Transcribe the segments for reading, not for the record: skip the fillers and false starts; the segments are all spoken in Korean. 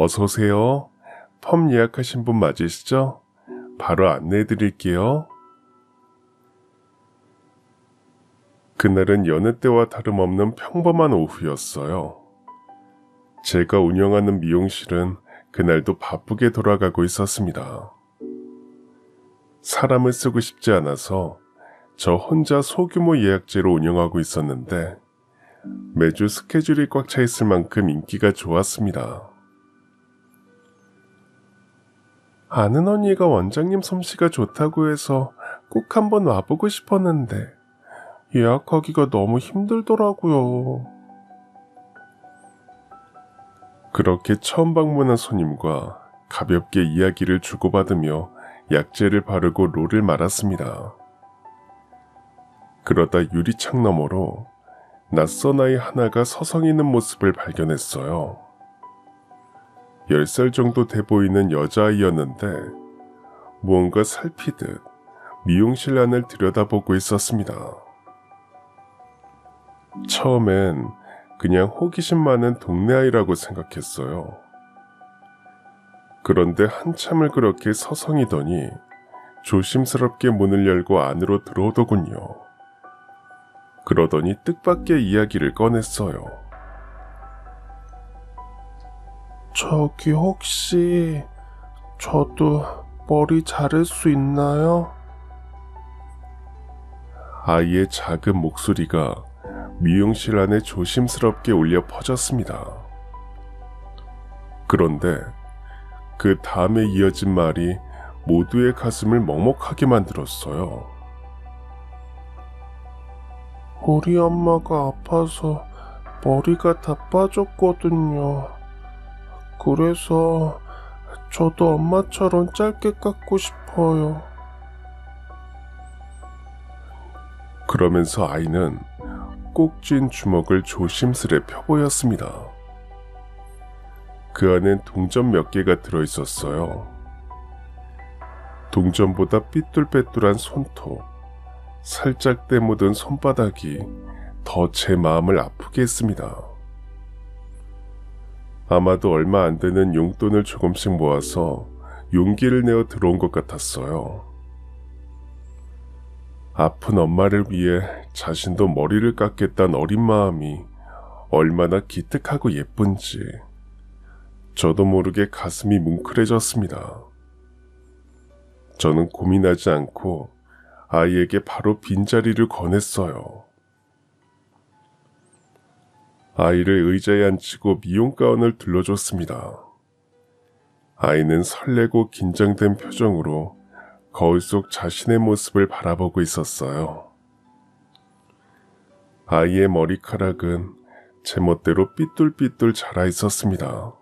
어서오세요. 펌 예약하신 분 맞으시죠? 바로 안내해 드릴게요. 그날은 여느 때와 다름없는 평범한 오후였어요. 제가 운영하는 미용실은 그날도 바쁘게 돌아가고 있었습니다. 사람을 쓰고 싶지 않아서 저 혼자 소규모 예약제로 운영하고 있었는데 매주 스케줄이 꽉 차 있을 만큼 인기가 좋았습니다. 아는 언니가 원장님 솜씨가 좋다고 해서 꼭 한번 와보고 싶었는데 예약하기가 너무 힘들더라고요. 그렇게 처음 방문한 손님과 가볍게 이야기를 주고받으며 약재를 바르고 롤을 말았습니다. 그러다 유리창 너머로 낯선 아이 하나가 서성이는 모습을 발견했어요. 10살 정도 돼 보이는 여자아이였는데 무언가 살피듯 미용실 안을 들여다보고 있었습니다. 처음엔 그냥 호기심 많은 동네 아이라고 생각했어요. 그런데 한참을 그렇게 서성이더니 조심스럽게 문을 열고 안으로 들어오더군요. 그러더니 뜻밖의 이야기를 꺼냈어요. 저기 혹시 저도 머리 자를 수 있나요? 아이의 작은 목소리가 미용실 안에 조심스럽게 울려 퍼졌습니다. 그런데 그 다음에 이어진 말이 모두의 가슴을 먹먹하게 만들었어요. 우리 엄마가 아파서 머리가 다 빠졌거든요. 그래서 저도 엄마처럼 짧게 깎고 싶어요. 그러면서 아이는 꼭 쥔 주먹을 조심스레 펴보였습니다. 그 안엔 동전 몇 개가 들어있었어요. 동전보다 삐뚤빼뚤한 손톱, 살짝 때 묻은 손바닥이 더 제 마음을 아프게 했습니다. 아마도 얼마 안 되는 용돈을 조금씩 모아서 용기를 내어 들어온 것 같았어요. 아픈 엄마를 위해 자신도 머리를 깎겠다는 어린 마음이 얼마나 기특하고 예쁜지 저도 모르게 가슴이 뭉클해졌습니다. 저는 고민하지 않고 아이에게 바로 빈자리를 권했어요. 아이를 의자에 앉히고 미용 가운을 둘러줬습니다. 아이는 설레고 긴장된 표정으로 거울 속 자신의 모습을 바라보고 있었어요. 아이의 머리카락은 제멋대로 삐뚤삐뚤 자라 있었습니다.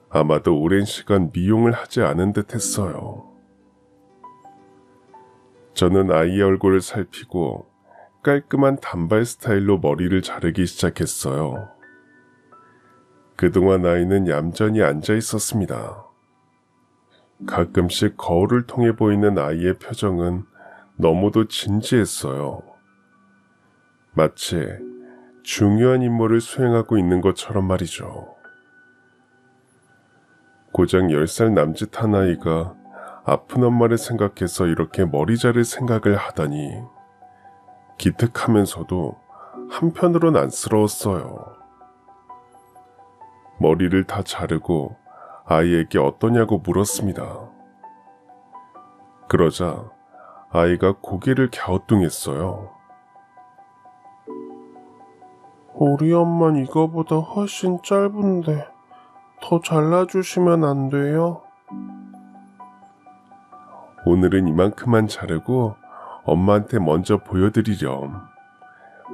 아마도 오랜 시간 미용을 하지 않은 듯 했어요. 저는 아이의 얼굴을 살피고 깔끔한 단발 스타일로 머리를 자르기 시작했어요. 그동안 아이는 얌전히 앉아 있었습니다. 가끔씩 거울을 통해 보이는 아이의 표정은 너무도 진지했어요. 마치 중요한 임무를 수행하고 있는 것처럼 말이죠. 고작 10살 남짓한 아이가 아픈 엄마를 생각해서 이렇게 머리 자를 생각을 하다니 기특하면서도 한편으론 안쓰러웠어요. 머리를 다 자르고 아이에게 어떠냐고 물었습니다. 그러자 아이가 고개를 갸우뚱했어요. 우리 엄만 이거보다 훨씬 짧은데 더 잘라주시면 안 돼요? 오늘은 이만큼만 자르고 엄마한테 먼저 보여드리렴.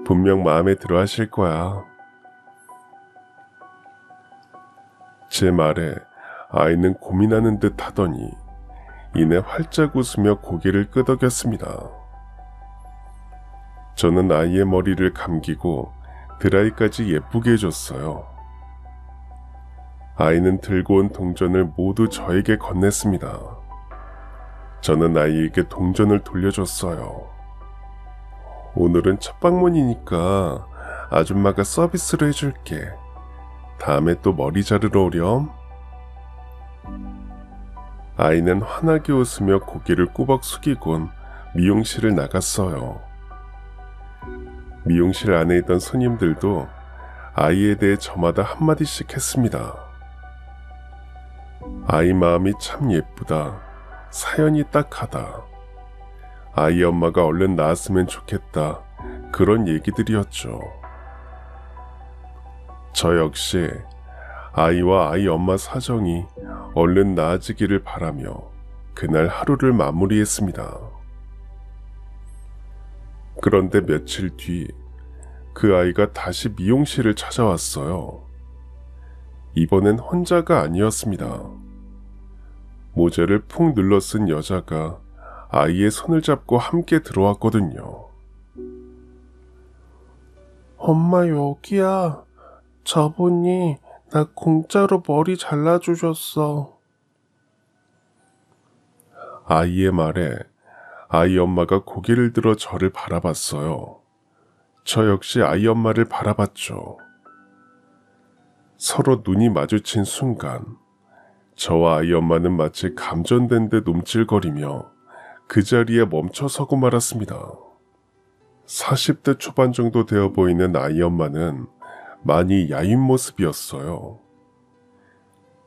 분명 마음에 들어 하실 거야. 제 말에 아이는 고민하는 듯 하더니 이내 활짝 웃으며 고개를 끄덕였습니다. 저는 아이의 머리를 감기고 드라이까지 예쁘게 해줬어요. 아이는 들고 온 동전을 모두 저에게 건넸습니다. 저는 아이에게 동전을 돌려줬어요. 오늘은 첫 방문이니까 아줌마가 서비스로 해줄게. 다음에 또 머리 자르러 오렴. 아이는 환하게 웃으며 고개를 꾸벅 숙이곤 미용실을 나갔어요. 미용실 안에 있던 손님들도 아이에 대해 저마다 한마디씩 했습니다. 아이 마음이 참 예쁘다. 사연이 딱하다. 아이 엄마가 얼른 나았으면 좋겠다. 그런 얘기들이었죠. 저 역시 아이와 아이 엄마 사정이 얼른 나아지기를 바라며 그날 하루를 마무리했습니다. 그런데 며칠 뒤 그 아이가 다시 미용실을 찾아왔어요. 이번엔 혼자가 아니었습니다. 모자를 푹 눌러 쓴 여자가 아이의 손을 잡고 함께 들어왔거든요. 엄마 여기야. 저분이 나 공짜로 머리 잘라주셨어. 아이의 말에 아이 엄마가 고개를 들어 저를 바라봤어요. 저 역시 아이 엄마를 바라봤죠. 서로 눈이 마주친 순간 저와 아이 엄마는 마치 감전된 듯 움찔거리며 그 자리에 멈춰서고 말았습니다. 40대 초반 정도 되어 보이는 아이 엄마는 많이 야윈 모습이었어요.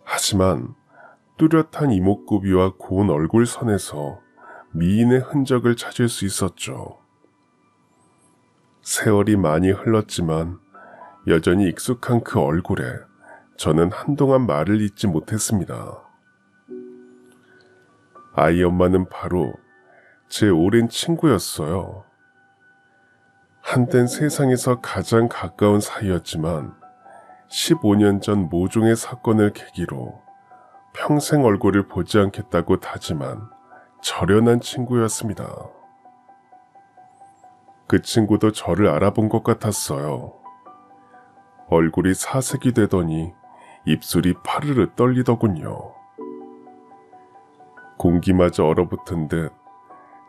하지만 뚜렷한 이목구비와 고운 얼굴선에서 미인의 흔적을 찾을 수 있었죠. 세월이 많이 흘렀지만 여전히 익숙한 그 얼굴에 저는 한동안 말을 잇지 못했습니다. 아이 엄마는 바로 제 오랜 친구였어요. 한땐 세상에서 가장 가까운 사이였지만 15년 전 모종의 사건을 계기로 평생 얼굴을 보지 않겠다고 다짐한 절연한 친구였습니다. 그 친구도 저를 알아본 것 같았어요. 얼굴이 사색이 되더니 입술이 파르르 떨리더군요. 공기마저 얼어붙은 듯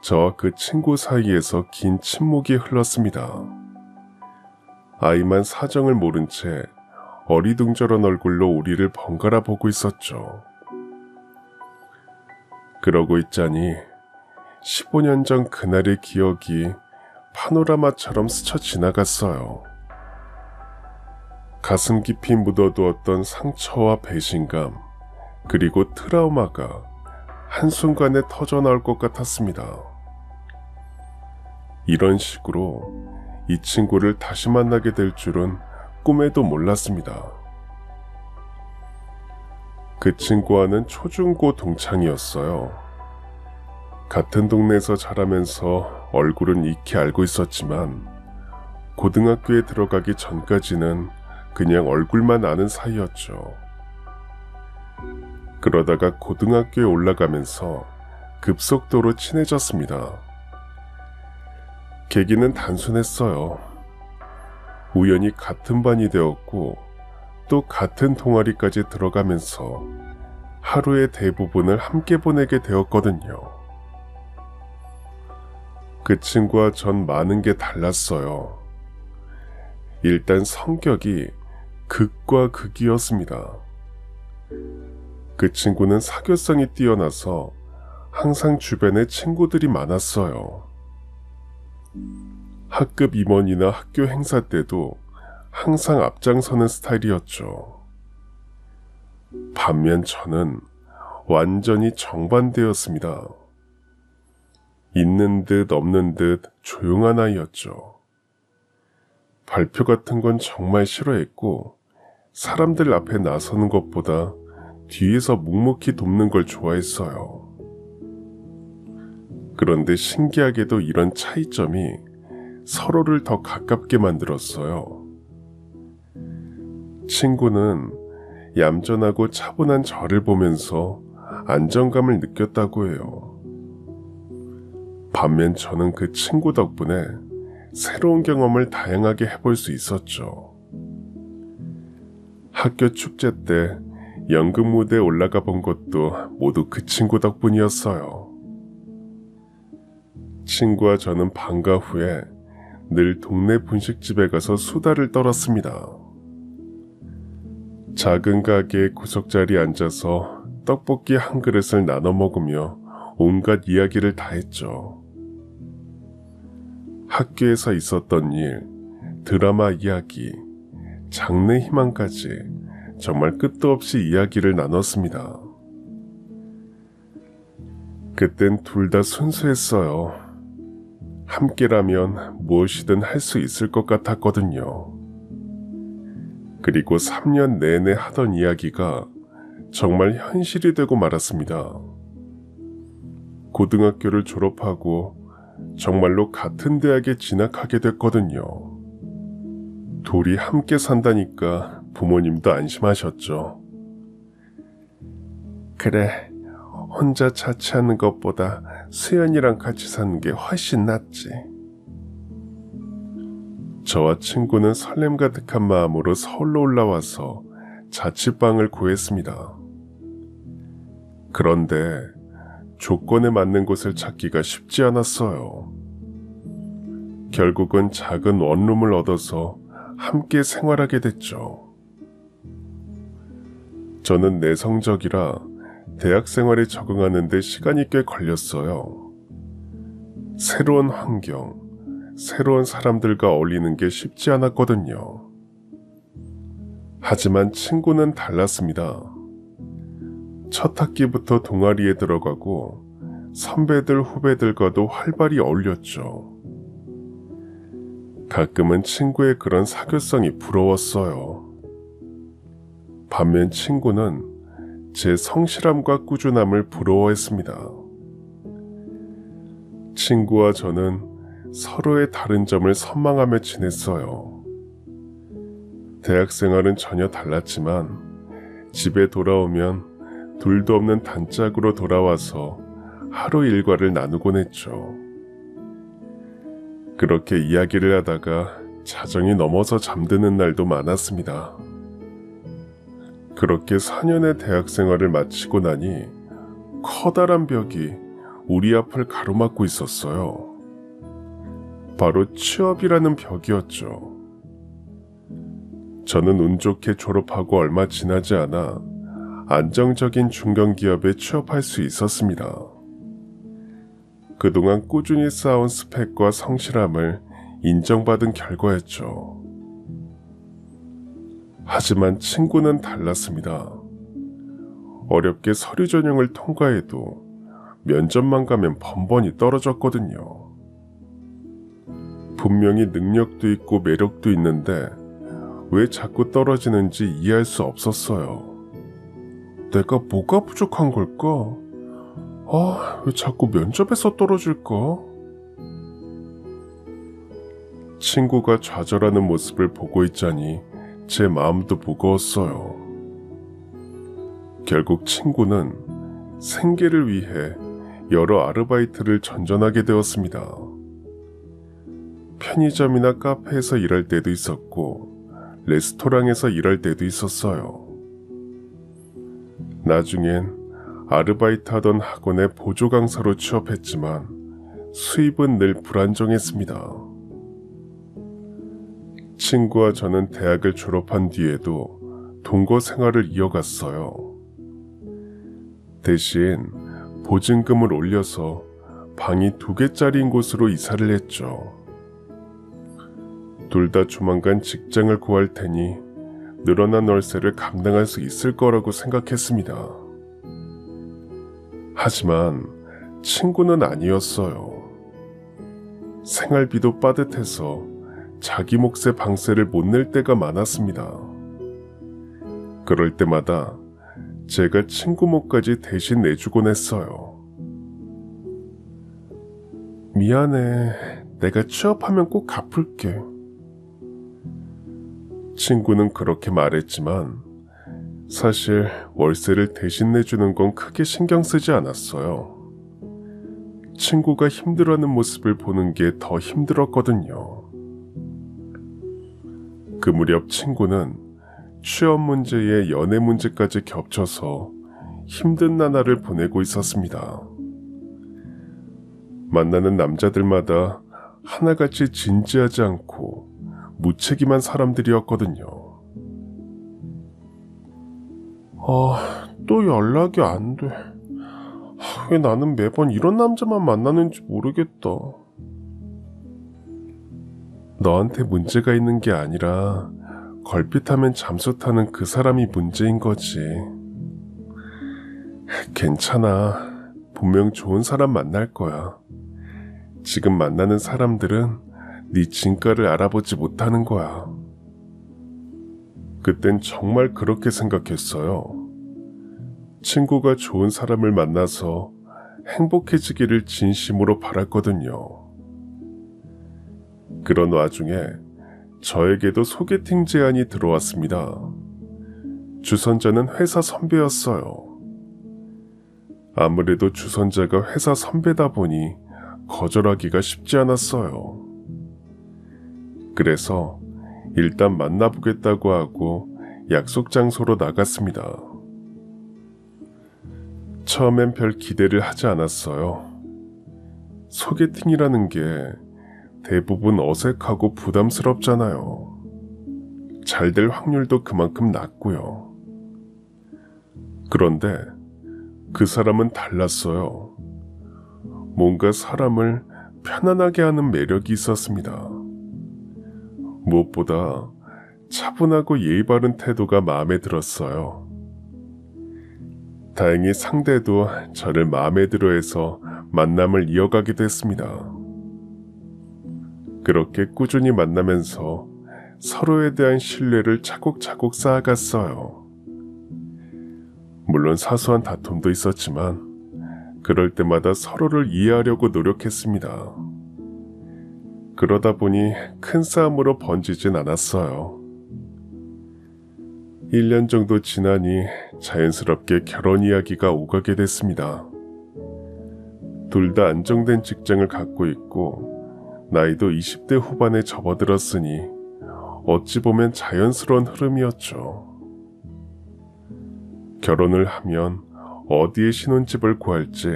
저와 그 친구 사이에서 긴 침묵이 흘렀습니다. 아이만 사정을 모른 채 어리둥절한 얼굴로 우리를 번갈아 보고 있었죠. 그러고 있자니 15년 전 그날의 기억이 파노라마처럼 스쳐 지나갔어요. 가슴 깊이 묻어두었던 상처와 배신감, 그리고 트라우마가 한순간에 터져나올 것 같았습니다. 이런 식으로 이 친구를 다시 만나게 될 줄은 꿈에도 몰랐습니다. 그 친구와는 초중고 동창이었어요. 같은 동네에서 자라면서 얼굴은 익히 알고 있었지만 고등학교에 들어가기 전까지는 그냥 얼굴만 아는 사이였죠. 그러다가 고등학교에 올라가면서 급속도로 친해졌습니다. 계기는 단순했어요. 우연히 같은 반이 되었고 또 같은 동아리까지 들어가면서 하루의 대부분을 함께 보내게 되었거든요. 그 친구와 전 많은 게 달랐어요. 일단 성격이 극과 극이었습니다. 그 친구는 사교성이 뛰어나서 항상 주변에 친구들이 많았어요. 학급 임원이나 학교 행사 때도 항상 앞장서는 스타일이었죠. 반면 저는 완전히 정반대였습니다. 있는 듯 없는 듯 조용한 아이였죠. 발표 같은 건 정말 싫어했고 사람들 앞에 나서는 것보다 뒤에서 묵묵히 돕는 걸 좋아했어요. 그런데 신기하게도 이런 차이점이 서로를 더 가깝게 만들었어요. 친구는 얌전하고 차분한 저를 보면서 안정감을 느꼈다고 해요. 반면 저는 그 친구 덕분에 새로운 경험을 다양하게 해볼 수 있었죠. 학교 축제 때 연극 무대에 올라가 본 것도 모두 그 친구 덕분이었어요. 친구와 저는 방과 후에 늘 동네 분식집에 가서 수다를 떨었습니다. 작은 가게에 구석자리에 앉아서 떡볶이 한 그릇을 나눠 먹으며 온갖 이야기를 다 했죠. 학교에서 있었던 일, 드라마 이야기, 장래 희망까지 정말 끝도 없이 이야기를 나눴습니다. 그땐 둘 다 순수했어요. 함께라면 무엇이든 할 수 있을 것 같았거든요. 그리고 3년 내내 하던 이야기가 정말 현실이 되고 말았습니다. 고등학교를 졸업하고 정말로 같은 대학에 진학하게 됐거든요. 둘이 함께 산다니까 부모님도 안심하셨죠. 그래, 혼자 자취하는 것보다 수연이랑 같이 사는 게 훨씬 낫지. 저와 친구는 설렘 가득한 마음으로 서울로 올라와서 자취방을 구했습니다. 그런데 조건에 맞는 곳을 찾기가 쉽지 않았어요. 결국은 작은 원룸을 얻어서 함께 생활하게 됐죠. 저는 내성적이라 대학 생활에 적응하는 데 시간이 꽤 걸렸어요. 새로운 환경, 새로운 사람들과 어울리는 게 쉽지 않았거든요. 하지만 친구는 달랐습니다. 첫 학기부터 동아리에 들어가고 선배들 후배들과도 활발히 어울렸죠. 가끔은 친구의 그런 사교성이 부러웠어요. 반면 친구는 제 성실함과 꾸준함을 부러워했습니다. 친구와 저는 서로의 다른 점을 선망하며 지냈어요. 대학 생활은 전혀 달랐지만 집에 돌아오면 둘도 없는 단짝으로 돌아와서 하루 일과를 나누곤 했죠. 그렇게 이야기를 하다가 자정이 넘어서 잠드는 날도 많았습니다. 그렇게 4년의 대학 생활을 마치고 나니 커다란 벽이 우리 앞을 가로막고 있었어요. 바로 취업이라는 벽이었죠. 저는 운 좋게 졸업하고 얼마 지나지 않아 안정적인 중견기업에 취업할 수 있었습니다. 그동안 꾸준히 쌓아온 스펙과 성실함을 인정받은 결과였죠. 하지만 친구는 달랐습니다. 어렵게 서류 전형을 통과해도 면접만 가면 번번이 떨어졌거든요. 분명히 능력도 있고 매력도 있는데 왜 자꾸 떨어지는지 이해할 수 없었어요. 내가 뭐가 부족한 걸까? 왜 자꾸 면접에서 떨어질까? 친구가 좌절하는 모습을 보고 있자니 제 마음도 무거웠어요. 결국 친구는 생계를 위해 여러 아르바이트를 전전하게 되었습니다. 편의점이나 카페에서 일할 때도 있었고 레스토랑에서 일할 때도 있었어요. 나중엔 아르바이트 하던 학원에 보조 강사로 취업했지만 수입은 늘 불안정했습니다. 친구와 저는 대학을 졸업한 뒤에도 동거 생활을 이어갔어요. 대신 보증금을 올려서 방이 2개짜리인 곳으로 이사를 했죠. 둘 다 조만간 직장을 구할 테니 늘어난 월세를 감당할 수 있을 거라고 생각했습니다. 하지만 친구는 아니었어요. 생활비도 빠듯해서 자기 몫의 방세를 못 낼 때가 많았습니다. 그럴 때마다 제가 친구 몫까지 대신 내주곤 했어요. 미안해. 내가 취업하면 꼭 갚을게. 친구는 그렇게 말했지만 사실 월세를 대신 내주는 건 크게 신경 쓰지 않았어요. 친구가 힘들어하는 모습을 보는 게 더 힘들었거든요. 그 무렵 친구는 취업 문제에 연애 문제까지 겹쳐서 힘든 나날을 보내고 있었습니다. 만나는 남자들마다 하나같이 진지하지 않고 무책임한 사람들이었거든요. 또 연락이 안 돼. 왜 나는 매번 이런 남자만 만나는지 모르겠다. 너한테 문제가 있는 게 아니라 걸핏하면 잠수 타는 그 사람이 문제인 거지. 괜찮아. 분명 좋은 사람 만날 거야. 지금 만나는 사람들은 네 진가를 알아보지 못하는 거야. 그땐 정말 그렇게 생각했어요. 친구가 좋은 사람을 만나서 행복해지기를 진심으로 바랐거든요. 그런 와중에 저에게도 소개팅 제안이 들어왔습니다. 주선자는 회사 선배였어요. 아무래도 주선자가 회사 선배다 보니 거절하기가 쉽지 않았어요. 그래서 일단 만나보겠다고 하고 약속 장소로 나갔습니다. 처음엔 별 기대를 하지 않았어요. 소개팅이라는 게 대부분 어색하고 부담스럽잖아요. 잘 될 확률도 그만큼 낮고요. 그런데 그 사람은 달랐어요. 뭔가 사람을 편안하게 하는 매력이 있었습니다. 무엇보다 차분하고 예의 바른 태도가 마음에 들었어요. 다행히 상대도 저를 마음에 들어해서 만남을 이어가게 됐습니다. 그렇게 꾸준히 만나면서 서로에 대한 신뢰를 차곡차곡 쌓아갔어요. 물론 사소한 다툼도 있었지만 그럴 때마다 서로를 이해하려고 노력했습니다. 그러다 보니 큰 싸움으로 번지진 않았어요. 1년 정도 지나니 자연스럽게 결혼 이야기가 오가게 됐습니다. 둘 다 안정된 직장을 갖고 있고 나이도 20대 후반에 접어들었으니 어찌 보면 자연스러운 흐름이었죠. 결혼을 하면 어디에 신혼집을 구할지,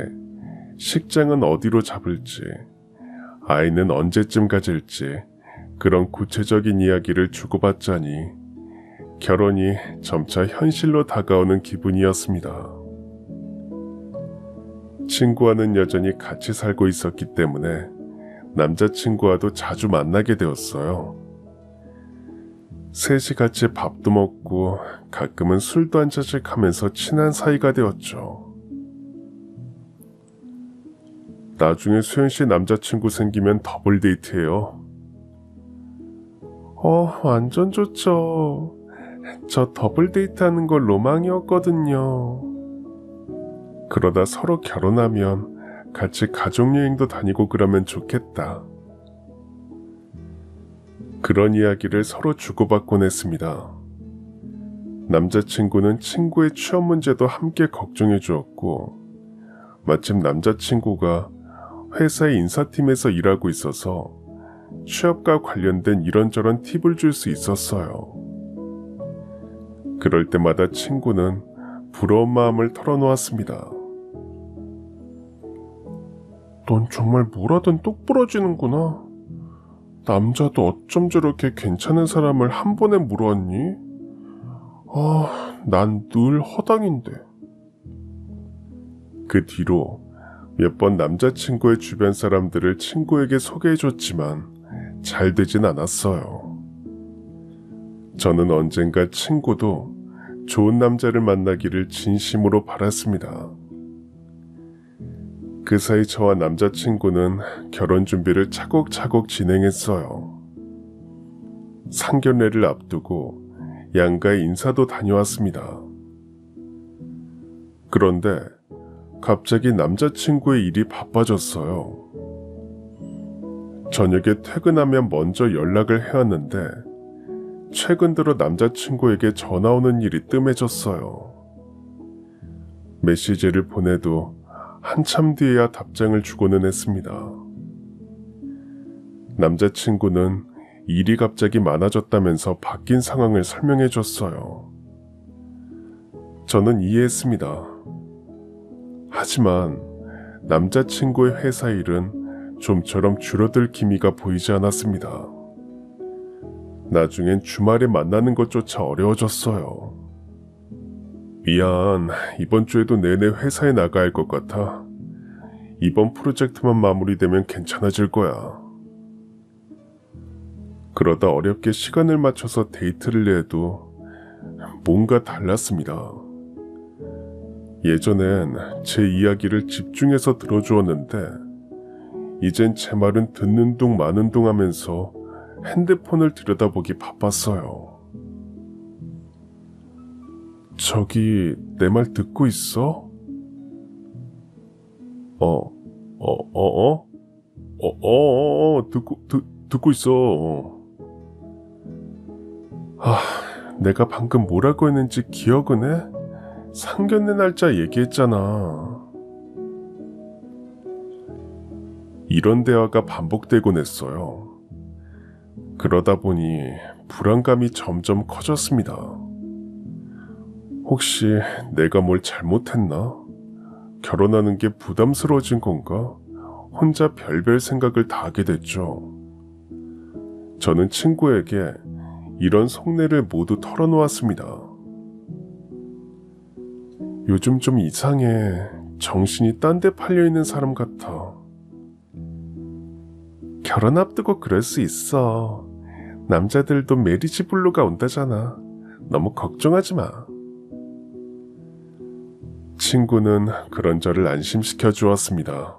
식장은 어디로 잡을지, 아이는 언제쯤 가질지 그런 구체적인 이야기를 주고받자니 결혼이 점차 현실로 다가오는 기분이었습니다. 친구와는 여전히 같이 살고 있었기 때문에 남자친구와도 자주 만나게 되었어요. 셋이 같이 밥도 먹고 가끔은 술도 한 잔씩 하면서 친한 사이가 되었죠. 나중에 수연씨 남자친구 생기면 더블 데이트해요. 완전 좋죠. 저 더블 데이트하는 거 로망이었거든요. 그러다 서로 결혼하면 같이 가족여행도 다니고 그러면 좋겠다. 그런 이야기를 서로 주고받곤 했습니다. 남자친구는 친구의 취업 문제도 함께 걱정해 주었고, 마침 남자친구가 회사의 인사팀에서 일하고 있어서 취업과 관련된 이런저런 팁을 줄 수 있었어요. 그럴 때마다 친구는 부러운 마음을 털어놓았습니다. 넌 정말 뭘 하든 똑 부러지는구나. 남자도 어쩜 저렇게 괜찮은 사람을 한 번에 물어왔니? 난 늘 허당인데. 그 뒤로 몇 번 남자친구의 주변 사람들을 친구에게 소개해줬지만 잘 되진 않았어요. 저는 언젠가 친구도 좋은 남자를 만나기를 진심으로 바랐습니다. 그 사이 저와 남자친구는 결혼 준비를 차곡차곡 진행했어요. 상견례를 앞두고 양가의 인사도 다녀왔습니다. 그런데 갑자기 남자친구의 일이 바빠졌어요. 저녁에 퇴근하면 먼저 연락을 해왔는데 최근 들어 남자친구에게 전화 오는 일이 뜸해졌어요. 메시지를 보내도 한참 뒤에야 답장을 주고는 했습니다. 남자친구는 일이 갑자기 많아졌다면서 바뀐 상황을 설명해 줬어요. 저는 이해했습니다. 하지만 남자친구의 회사 일은 좀처럼 줄어들 기미가 보이지 않았습니다. 나중엔 주말에 만나는 것조차 어려워졌어요. 미안, 이번 주에도 내내 회사에 나가야 할 것 같아. 이번 프로젝트만 마무리되면 괜찮아질 거야. 그러다 어렵게 시간을 맞춰서 데이트를 해도 뭔가 달랐습니다. 예전엔 제 이야기를 집중해서 들어주었는데 이젠 제 말은 듣는 둥 마는 둥 하면서 핸드폰을 들여다보기 바빴어요. 저기 내 말 듣고 있어? 듣고 있어. 내가 방금 뭐라고 했는지 기억은 해? 상견례 날짜 얘기했잖아. 이런 대화가 반복되곤 했어요. 그러다 보니 불안감이 점점 커졌습니다. 혹시 내가 뭘 잘못했나? 결혼하는 게 부담스러워진 건가? 혼자 별별 생각을 다 하게 됐죠. 저는 친구에게 이런 속내를 모두 털어놓았습니다. 요즘 좀 이상해. 정신이 딴 데 팔려있는 사람 같아. 결혼 앞두고 그럴 수 있어. 남자들도 메리지 블루가 온다잖아. 너무 걱정하지 마. 친구는 그런 저를 안심시켜 주었습니다.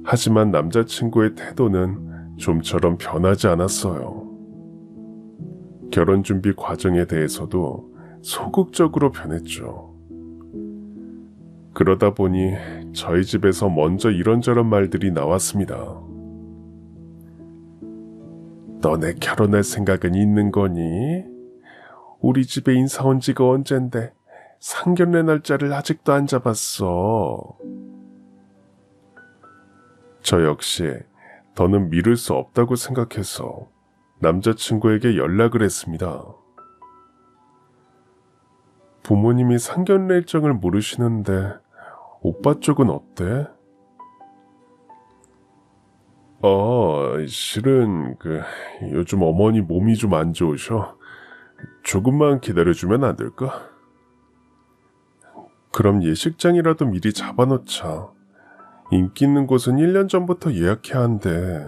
하지만 남자친구의 태도는 좀처럼 변하지 않았어요. 결혼 준비 과정에 대해서도 소극적으로 변했죠. 그러다 보니 저희 집에서 먼저 이런저런 말들이 나왔습니다. 너네 결혼할 생각은 있는 거니? 우리 집에 인사 온 지가 언젠데 상견례 날짜를 아직도 안 잡았어. 저 역시 더는 미룰 수 없다고 생각해서 남자친구에게 연락을 했습니다. 부모님이 상견례 일정을 모르시는데 오빠 쪽은 어때? 실은 요즘 어머니 몸이 좀 안 좋으셔. 조금만 기다려주면 안 될까? 그럼 예식장이라도 미리 잡아놓자. 인기 있는 곳은 1년 전부터 예약해야 한대.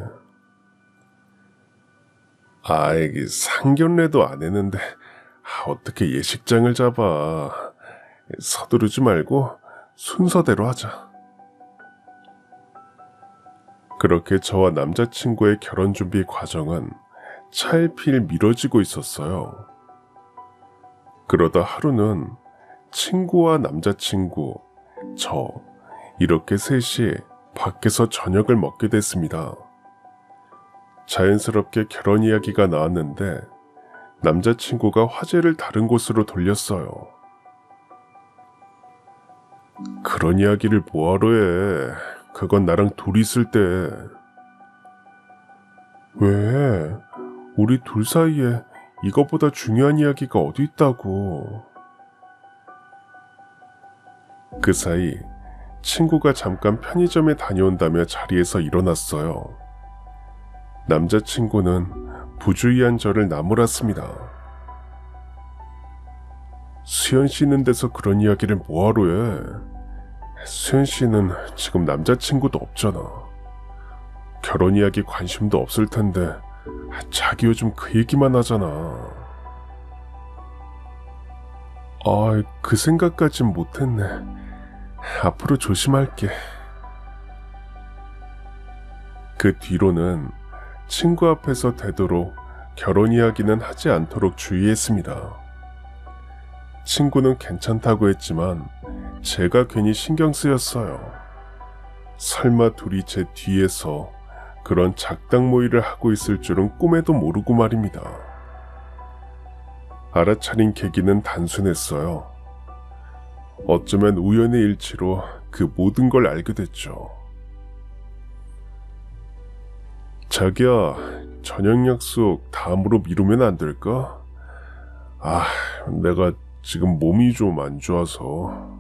이게 상견례도 안 했는데 어떻게 예식장을 잡아. 서두르지 말고 순서대로 하자. 그렇게 저와 남자친구의 결혼 준비 과정은 차일피일 미뤄지고 있었어요. 그러다 하루는 친구와 남자친구, 저 이렇게 셋이 밖에서 저녁을 먹게 됐습니다. 자연스럽게 결혼 이야기가 나왔는데 남자친구가 화제를 다른 곳으로 돌렸어요. 그런 이야기를 뭐하러 해. 그건 나랑 둘이 있을 때. 왜? 우리 둘 사이에 이것보다 중요한 이야기가 어디 있다고. 그 사이 친구가 잠깐 편의점에 다녀온다며 자리에서 일어났어요. 남자친구는 부주의한 저를 나무랐습니다. 수연 씨 있는 데서 그런 이야기를 뭐하러 해. 수연 씨는 지금 남자친구도 없잖아. 결혼 이야기 관심도 없을 텐데 자기 요즘 그 얘기만 하잖아. 그 생각까진 못했네. 앞으로 조심할게. 그 뒤로는 친구 앞에서 되도록 결혼 이야기는 하지 않도록 주의했습니다. 친구는 괜찮다고 했지만 제가 괜히 신경 쓰였어요. 설마 둘이 제 뒤에서 그런 작당 모의를 하고 있을 줄은 꿈에도 모르고 말입니다. 알아차린 계기는 단순했어요. 어쩌면 우연의 일치로 그 모든 걸 알게 됐죠. 자기야, 저녁 약속 다음으로 미루면 안 될까? 내가 지금 몸이 좀 안 좋아서.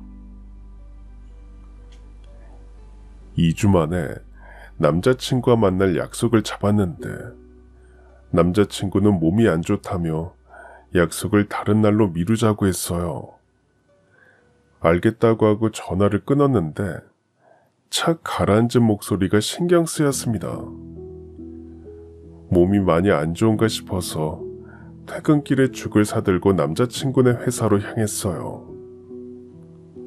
2주 만에 남자친구와 만날 약속을 잡았는데 남자친구는 몸이 안 좋다며 약속을 다른 날로 미루자고 했어요. 알겠다고 하고 전화를 끊었는데 착 가라앉은 목소리가 신경 쓰였습니다. 몸이 많이 안 좋은가 싶어서 퇴근길에 죽을 사들고 남자친구네 회사로 향했어요.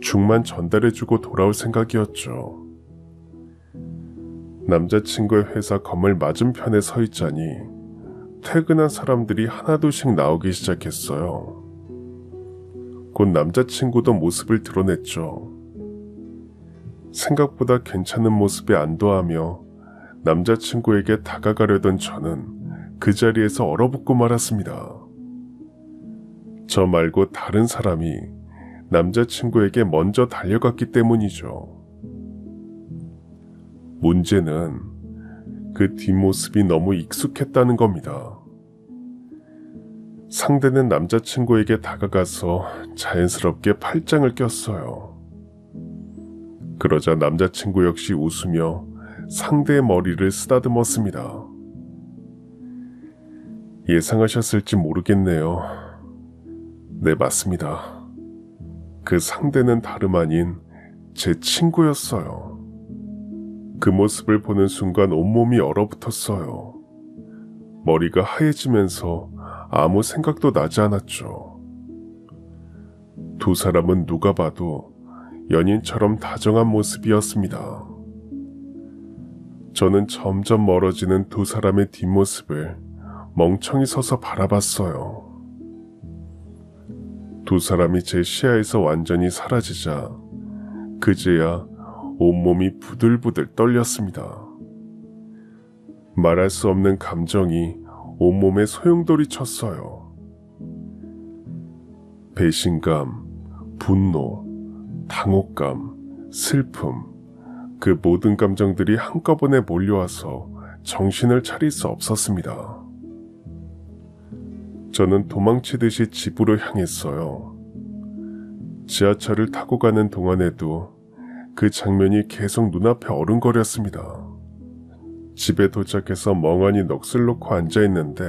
죽만 전달해주고 돌아올 생각이었죠. 남자친구의 회사 건물 맞은편에 서 있자니 퇴근한 사람들이 하나둘씩 나오기 시작했어요. 곧 남자친구도 모습을 드러냈죠. 생각보다 괜찮은 모습에 안도하며 남자친구에게 다가가려던 저는 그 자리에서 얼어붙고 말았습니다. 저 말고 다른 사람이 남자친구에게 먼저 달려갔기 때문이죠. 문제는 그 뒷모습이 너무 익숙했다는 겁니다. 상대는 남자친구에게 다가가서 자연스럽게 팔짱을 꼈어요. 그러자 남자친구 역시 웃으며 상대의 머리를 쓰다듬었습니다. 예상하셨을지 모르겠네요. 네, 맞습니다. 그 상대는 다름 아닌 제 친구였어요. 그 모습을 보는 순간 온몸이 얼어붙었어요. 머리가 하얘지면서 아무 생각도 나지 않았죠. 두 사람은 누가 봐도 연인처럼 다정한 모습이었습니다. 저는 점점 멀어지는 두 사람의 뒷모습을 멍청이 서서 바라봤어요. 두 사람이 제 시야에서 완전히 사라지자 그제야 온몸이 부들부들 떨렸습니다. 말할 수 없는 감정이 온몸에 소용돌이 쳤어요. 배신감, 분노, 당혹감, 슬픔, 그 모든 감정들이 한꺼번에 몰려와서 정신을 차릴 수 없었습니다. 저는 도망치듯이 집으로 향했어요. 지하철을 타고 가는 동안에도 그 장면이 계속 눈앞에 어른거렸습니다. 집에 도착해서 멍하니 넋을 놓고 앉아있는데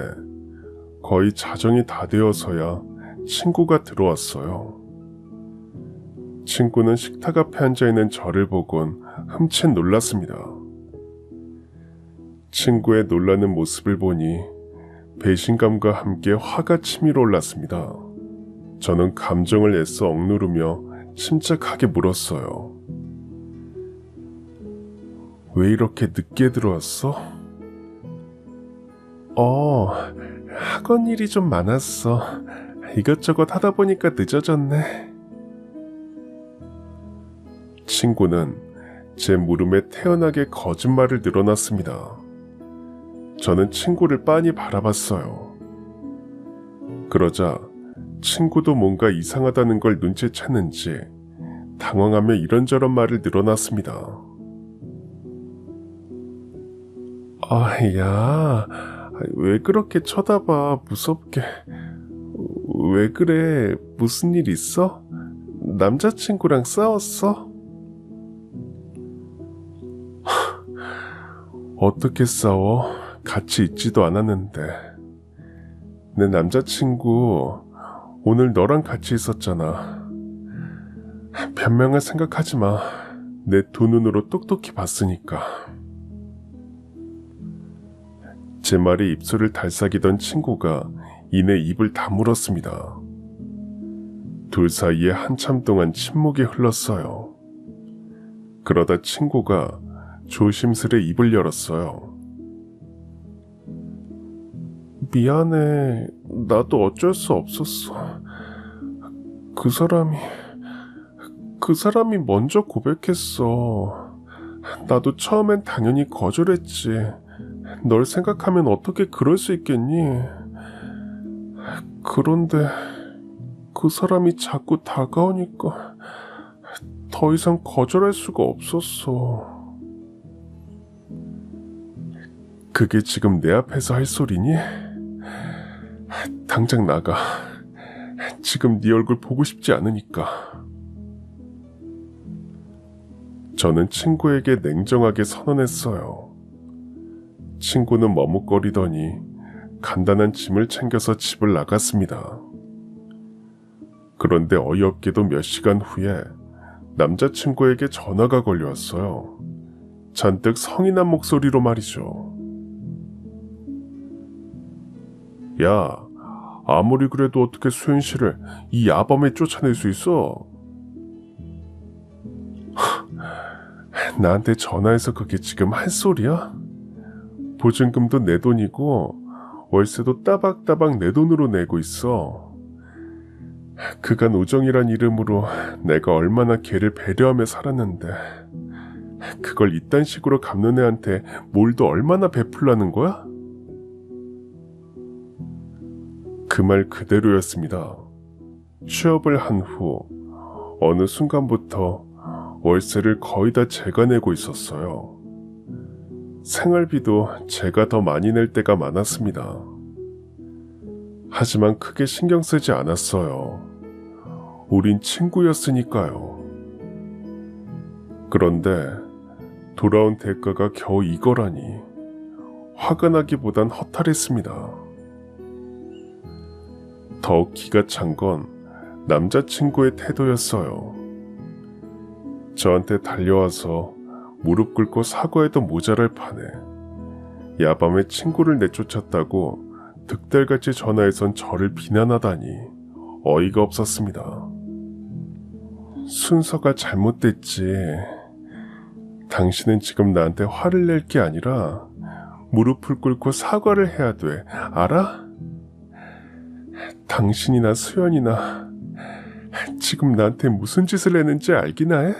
거의 자정이 다 되어서야 친구가 들어왔어요. 친구는 식탁 앞에 앉아있는 저를 보곤 흠칫 놀랐습니다. 친구의 놀라는 모습을 보니 배신감과 함께 화가 치밀어 올랐습니다. 저는 감정을 애써 억누르며 침착하게 물었어요. 왜 이렇게 늦게 들어왔어? 학원 일이 좀 많았어. 이것저것 하다 보니까 늦어졌네. 친구는 제 물음에 태연하게 거짓말을 늘어놨습니다. 저는 친구를 빤히 바라봤어요. 그러자 친구도 뭔가 이상하다는 걸 눈치챘는지 당황하며 이런저런 말을 늘어놨습니다. 야, 왜 그렇게 쳐다봐, 무섭게. 왜 그래, 무슨 일 있어? 남자친구랑 싸웠어? 어떻게 싸워? 같이 있지도 않았는데. 내 남자친구 오늘 너랑 같이 있었잖아. 변명을 생각하지 마. 내 두 눈으로 똑똑히 봤으니까. 제 말에 입술을 달싹이던 친구가 이내 입을 다물었습니다. 둘 사이에 한참 동안 침묵이 흘렀어요. 그러다 친구가 조심스레 입을 열었어요. 미안해. 나도 어쩔 수 없었어. 그 사람이 먼저 고백했어. 나도 처음엔 당연히 거절했지. 널 생각하면 어떻게 그럴 수 있겠니? 그런데 그 사람이 자꾸 다가오니까 더 이상 거절할 수가 없었어. 그게 지금 내 앞에서 할 소리니? 당장 나가. 지금 네 얼굴 보고 싶지 않으니까. 저는 친구에게 냉정하게 선언했어요. 친구는 머뭇거리더니 간단한 짐을 챙겨서 집을 나갔습니다. 그런데 어이없게도 몇 시간 후에 남자친구에게 전화가 걸려왔어요. 잔뜩 성인한 목소리로 말이죠. 야, 아무리 그래도 어떻게 수현 씨를 이 야밤에 쫓아낼 수 있어? 나한테 전화해서 그게 지금 할 소리야? 보증금도 내 돈이고 월세도 따박따박 내 돈으로 내고 있어. 그간 우정이란 이름으로 내가 얼마나 걔를 배려하며 살았는데 그걸 이딴 식으로 갚는 애한테 뭘도 얼마나 베풀라는 거야? 그 말 그대로였습니다. 취업을 한 후 어느 순간부터 월세를 거의 다 제가 내고 있었어요. 생활비도 제가 더 많이 낼 때가 많았습니다. 하지만 크게 신경 쓰지 않았어요. 우린 친구였으니까요. 그런데 돌아온 대가가 겨우 이거라니 화가 나기보단 허탈했습니다. 더욱 기가 찬 건 남자친구의 태도였어요. 저한테 달려와서 무릎 꿇고 사과해도 모자랄 판에 야밤에 친구를 내쫓았다고 득달같이 전화해선 저를 비난하다니 어이가 없었습니다. 순서가 잘못됐지. 당신은 지금 나한테 화를 낼 게 아니라 무릎을 꿇고 사과를 해야 돼. 알아? 당신이나 수연이나 지금 나한테 무슨 짓을 했는지 알기나 해?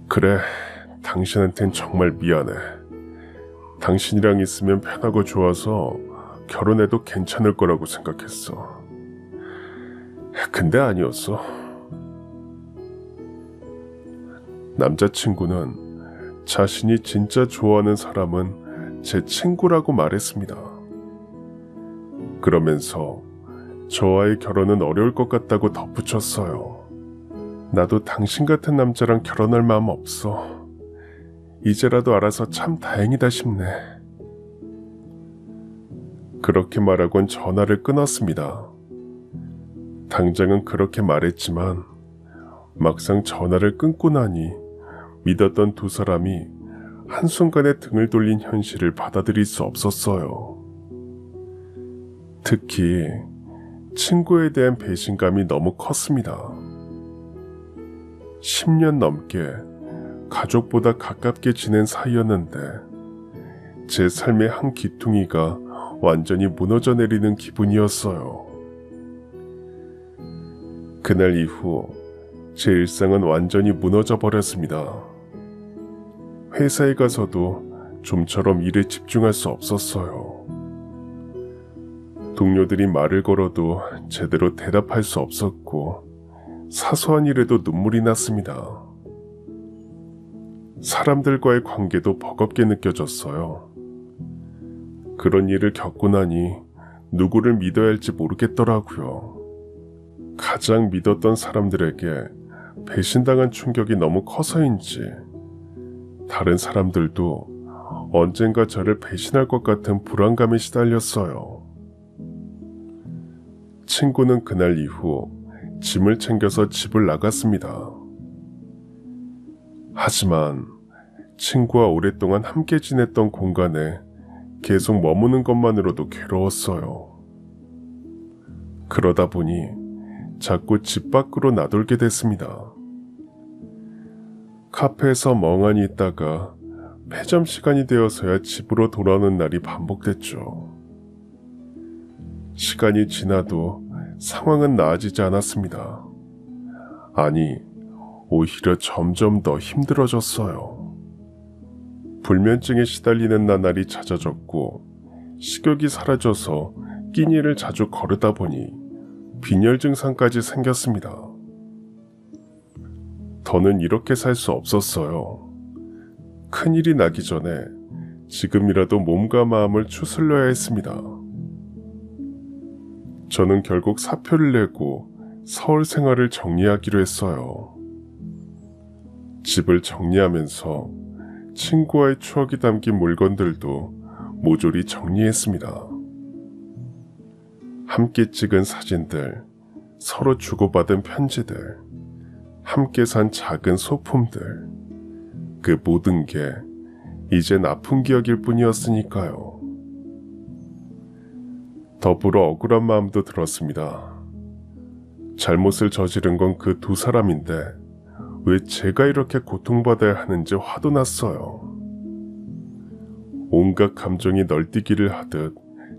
그래, 당신한텐 정말 미안해. 당신이랑 있으면 편하고 좋아서 결혼해도 괜찮을 거라고 생각했어. 근데 아니었어. 남자친구는 자신이 진짜 좋아하는 사람은 제 친구라고 말했습니다. 그러면서 저와의 결혼은 어려울 것 같다고 덧붙였어요. 나도 당신 같은 남자랑 결혼할 마음 없어. 이제라도 알아서 참 다행이다 싶네. 그렇게 말하곤 전화를 끊었습니다. 당장은 그렇게 말했지만 막상 전화를 끊고 나니 믿었던 두 사람이 한순간에 등을 돌린 현실을 받아들일 수 없었어요. 특히 친구에 대한 배신감이 너무 컸습니다. 10년 넘게 가족보다 가깝게 지낸 사이였는데 제 삶의 한 귀퉁이가 완전히 무너져 내리는 기분이었어요. 그날 이후 제 일상은 완전히 무너져 버렸습니다. 회사에 가서도 좀처럼 일에 집중할 수 없었어요. 동료들이 말을 걸어도 제대로 대답할 수 없었고 사소한 일에도 눈물이 났습니다. 사람들과의 관계도 버겁게 느껴졌어요. 그런 일을 겪고 나니 누구를 믿어야 할지 모르겠더라고요. 가장 믿었던 사람들에게 배신당한 충격이 너무 커서인지 다른 사람들도 언젠가 저를 배신할 것 같은 불안감에 시달렸어요. 친구는 그날 이후 짐을 챙겨서 집을 나갔습니다. 하지만 친구와 오랫동안 함께 지냈던 공간에 계속 머무는 것만으로도 괴로웠어요. 그러다 보니 자꾸 집 밖으로 나돌게 됐습니다. 카페에서 멍하니 있다가 폐점 시간이 되어서야 집으로 돌아오는 날이 반복됐죠. 시간이 지나도 상황은 나아지지 않았습니다. 아니, 오히려 점점 더 힘들어졌어요. 불면증에 시달리는 나날이 잦아졌고 식욕이 사라져서 끼니를 자주 거르다 보니 빈혈 증상까지 생겼습니다. 더는 이렇게 살 수 없었어요. 큰일이 나기 전에 지금이라도 몸과 마음을 추스려야 했습니다. 저는 결국 사표를 내고 서울 생활을 정리하기로 했어요. 집을 정리하면서 친구와의 추억이 담긴 물건들도 모조리 정리했습니다. 함께 찍은 사진들, 서로 주고받은 편지들, 함께 산 작은 소품들, 그 모든 게 이젠 아픈 기억일 뿐이었으니까요. 더불어 억울한 마음도 들었습니다. 잘못을 저지른 건 그 두 사람인데 왜 제가 이렇게 고통받아야 하는지 화도 났어요. 온갖 감정이 널뛰기를 하듯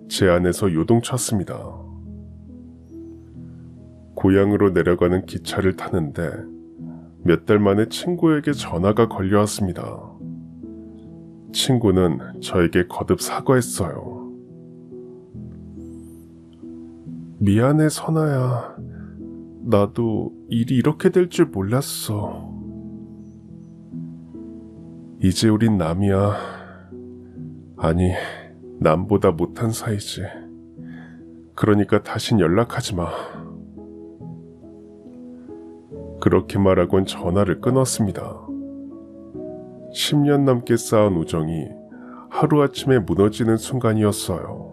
제 안에서 요동쳤습니다. 고향으로 내려가는 기차를 타는데 몇 달 만에 친구에게 전화가 걸려왔습니다. 친구는 저에게 거듭 사과했어요. 미안해, 선아야. 나도 일이 이렇게 될 줄 몰랐어. 이제 우린 남이야. 아니, 남보다 못한 사이지. 그러니까 다신 연락하지 마. 그렇게 말하곤 전화를 끊었습니다. 10년 넘게 쌓은 우정이 하루아침에 무너지는 순간이었어요.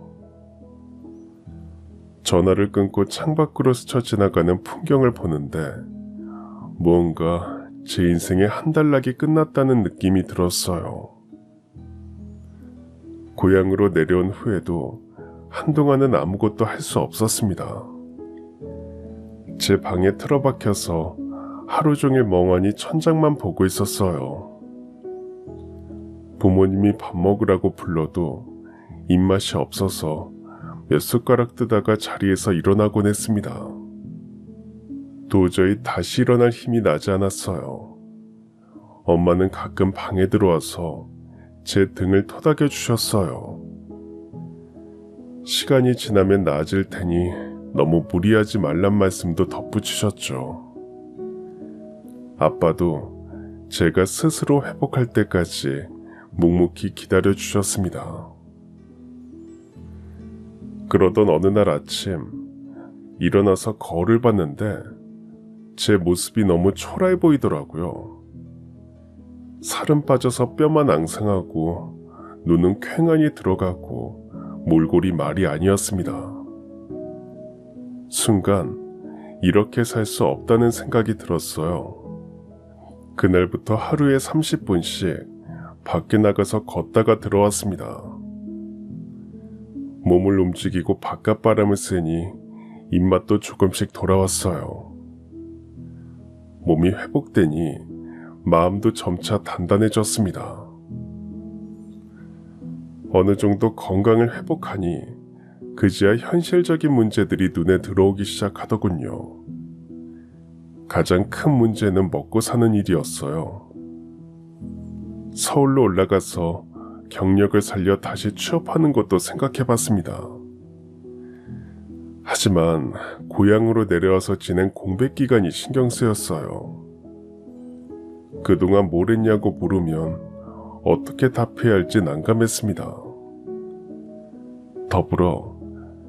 전화를 끊고 창밖으로 스쳐 지나가는 풍경을 보는데 무언가 제 인생의 한 단락이 끝났다는 느낌이 들었어요. 고향으로 내려온 후에도 한동안은 아무것도 할 수 없었습니다. 제 방에 틀어박혀서 하루 종일 멍하니 천장만 보고 있었어요. 부모님이 밥 먹으라고 불러도 입맛이 없어서 몇 숟가락 뜨다가 자리에서 일어나곤 했습니다. 도저히 다시 일어날 힘이 나지 않았어요. 엄마는 가끔 방에 들어와서 제 등을 토닥여 주셨어요. 시간이 지나면 나아질 테니 너무 무리하지 말란 말씀도 덧붙이셨죠. 아빠도 제가 스스로 회복할 때까지 묵묵히 기다려 주셨습니다. 그러던 어느 날 아침 일어나서 거울을 봤는데 제 모습이 너무 초라해 보이더라고요. 살은 빠져서 뼈만 앙상하고 눈은 퀭하니 들어가고 몰골이 말이 아니었습니다. 순간 이렇게 살 수 없다는 생각이 들었어요. 그날부터 하루에 30분씩 밖에 나가서 걷다가 들어왔습니다. 몸을 움직이고 바깥 바람을 쐬니 입맛도 조금씩 돌아왔어요. 몸이 회복되니 마음도 점차 단단해졌습니다. 어느 정도 건강을 회복하니 그제야 현실적인 문제들이 눈에 들어오기 시작하더군요. 가장 큰 문제는 먹고 사는 일이었어요. 서울로 올라가서 경력을 살려 다시 취업하는 것도 생각해봤습니다. 하지만 고향으로 내려와서 지낸 공백 기간이 신경 쓰였어요. 그동안 뭘 했냐고 물으면 어떻게 답해야 할지 난감했습니다. 더불어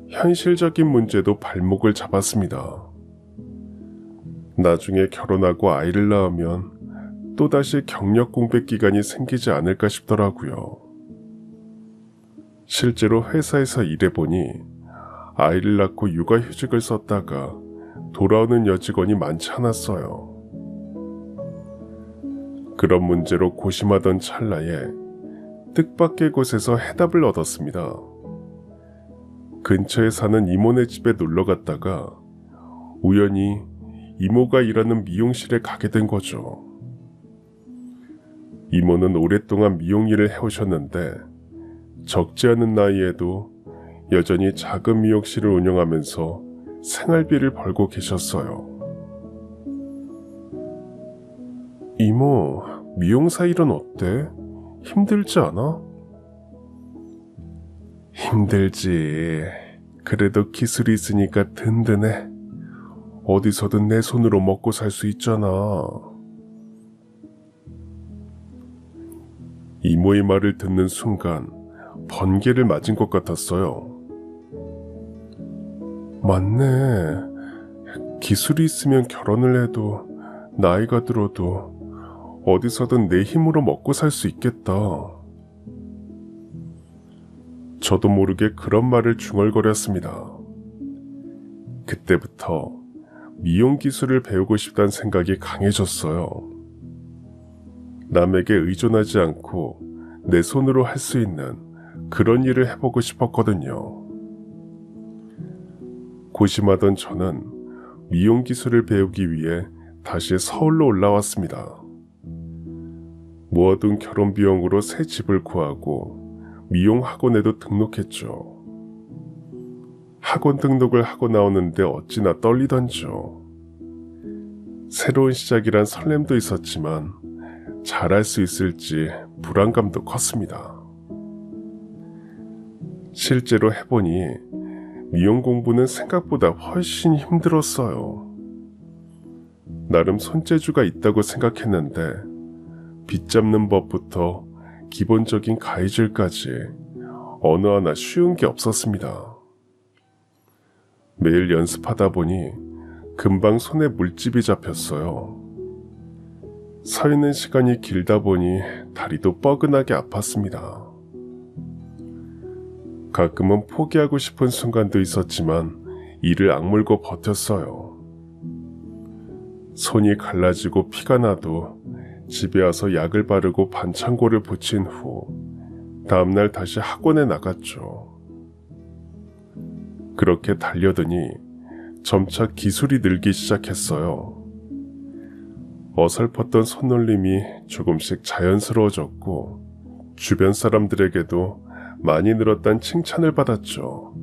현실적인 문제도 발목을 잡았습니다. 나중에 결혼하고 아이를 낳으면 또다시 경력 공백 기간이 생기지 않을까 싶더라고요. 실제로 회사에서 일해보니 아이를 낳고 육아휴직을 썼다가 돌아오는 여직원이 많지 않았어요. 그런 문제로 고심하던 찰나에 뜻밖의 곳에서 해답을 얻었습니다. 근처에 사는 이모네 집에 놀러 갔다가 우연히 이모가 일하는 미용실에 가게 된 거죠. 이모는 오랫동안 미용 일을 해오셨는데 적지 않은 나이에도 여전히 작은 미용실을 운영하면서 생활비를 벌고 계셨어요. 이모, 미용사 일은 어때? 힘들지 않아? 힘들지. 그래도 기술이 있으니까 든든해. 어디서든 내 손으로 먹고 살 수 있잖아. 이모의 말을 듣는 순간 번개를 맞은 것 같았어요. 맞네. 기술이 있으면 결혼을 해도 나이가 들어도 어디서든 내 힘으로 먹고 살 수 있겠다. 저도 모르게 그런 말을 중얼거렸습니다. 그때부터 미용 기술을 배우고 싶다는 생각이 강해졌어요. 남에게 의존하지 않고 내 손으로 할 수 있는 그런 일을 해보고 싶었거든요. 고심하던 저는 미용 기술을 배우기 위해 다시 서울로 올라왔습니다. 모아둔 결혼 비용으로 새 집을 구하고 미용 학원에도 등록했죠. 학원 등록을 하고 나오는데 어찌나 떨리던지요. 새로운 시작이란 설렘도 있었지만 잘할 수 있을지 불안감도 컸습니다. 실제로 해보니 미용 공부는 생각보다 훨씬 힘들었어요. 나름 손재주가 있다고 생각했는데 빗 잡는 법부터 기본적인 가위질까지 어느 하나 쉬운 게 없었습니다. 매일 연습하다 보니 금방 손에 물집이 잡혔어요. 서 있는 시간이 길다 보니 다리도 뻐근하게 아팠습니다. 가끔은 포기하고 싶은 순간도 있었지만 이를 악물고 버텼어요. 손이 갈라지고 피가 나도 집에 와서 약을 바르고 반창고를 붙인 후 다음날 다시 학원에 나갔죠. 그렇게 달려드니 점차 기술이 늘기 시작했어요. 어설펐던 손놀림이 조금씩 자연스러워졌고 주변 사람들에게도 많이 늘었다는 칭찬을 받았죠.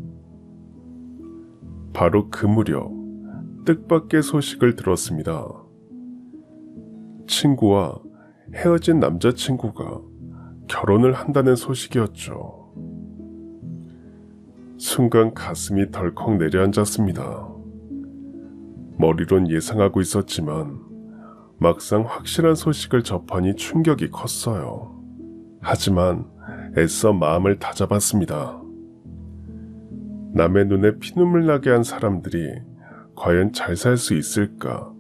바로 그 무렵 뜻밖의 소식을 들었습니다. 친구와 헤어진 남자친구가 결혼을 한다는 소식이었죠. 순간 가슴이 덜컥 내려앉았습니다. 머리론 예상하고 있었지만 막상 확실한 소식을 접하니 충격이 컸어요. 하지만 애써 마음을 다잡았습니다. 남의 눈에 피눈물 나게 한 사람들이 과연 잘 살 수 있을까?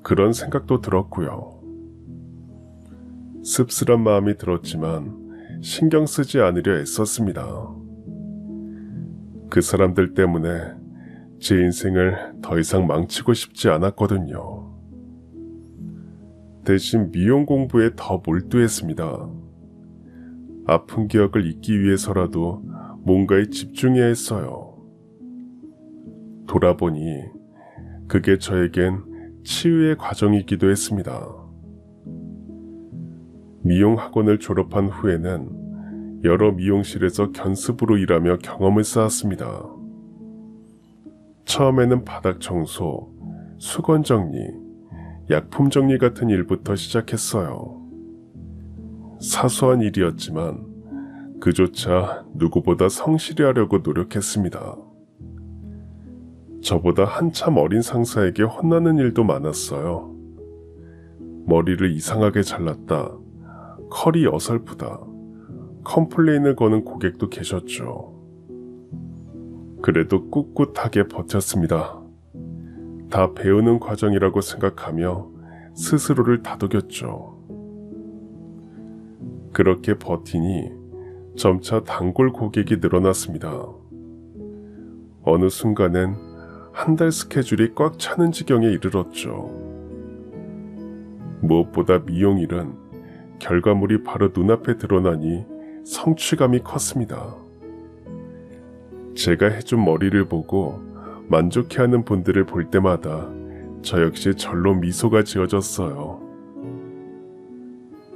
그런 생각도 들었고요. 씁쓸한 마음이 들었지만 신경 쓰지 않으려 애썼습니다. 그 사람들 때문에 제 인생을 더 이상 망치고 싶지 않았거든요. 대신 미용 공부에 더 몰두했습니다. 아픈 기억을 잊기 위해서라도 뭔가에 집중해야 했어요. 돌아보니 그게 저에겐 치유의 과정이기도 했습니다. 미용 학원을 졸업한 후에는 여러 미용실에서 견습으로 일하며 경험을 쌓았습니다. 처음에는 바닥 청소, 수건 정리, 약품 정리 같은 일부터 시작했어요. 사소한 일이었지만 그조차 누구보다 성실히 하려고 노력했습니다. 저보다 한참 어린 상사에게 혼나는 일도 많았어요. 머리를 이상하게 잘랐다, 컬이 어설프다, 컴플레인을 거는 고객도 계셨죠. 그래도 꿋꿋하게 버텼습니다. 다 배우는 과정이라고 생각하며 스스로를 다독였죠. 그렇게 버티니 점차 단골 고객이 늘어났습니다. 어느 순간엔 한 달 스케줄이 꽉 차는 지경에 이르렀죠. 무엇보다 미용일은 결과물이 바로 눈앞에 드러나니 성취감이 컸습니다. 제가 해준 머리를 보고 만족해하는 분들을 볼 때마다 저 역시 절로 미소가 지어졌어요.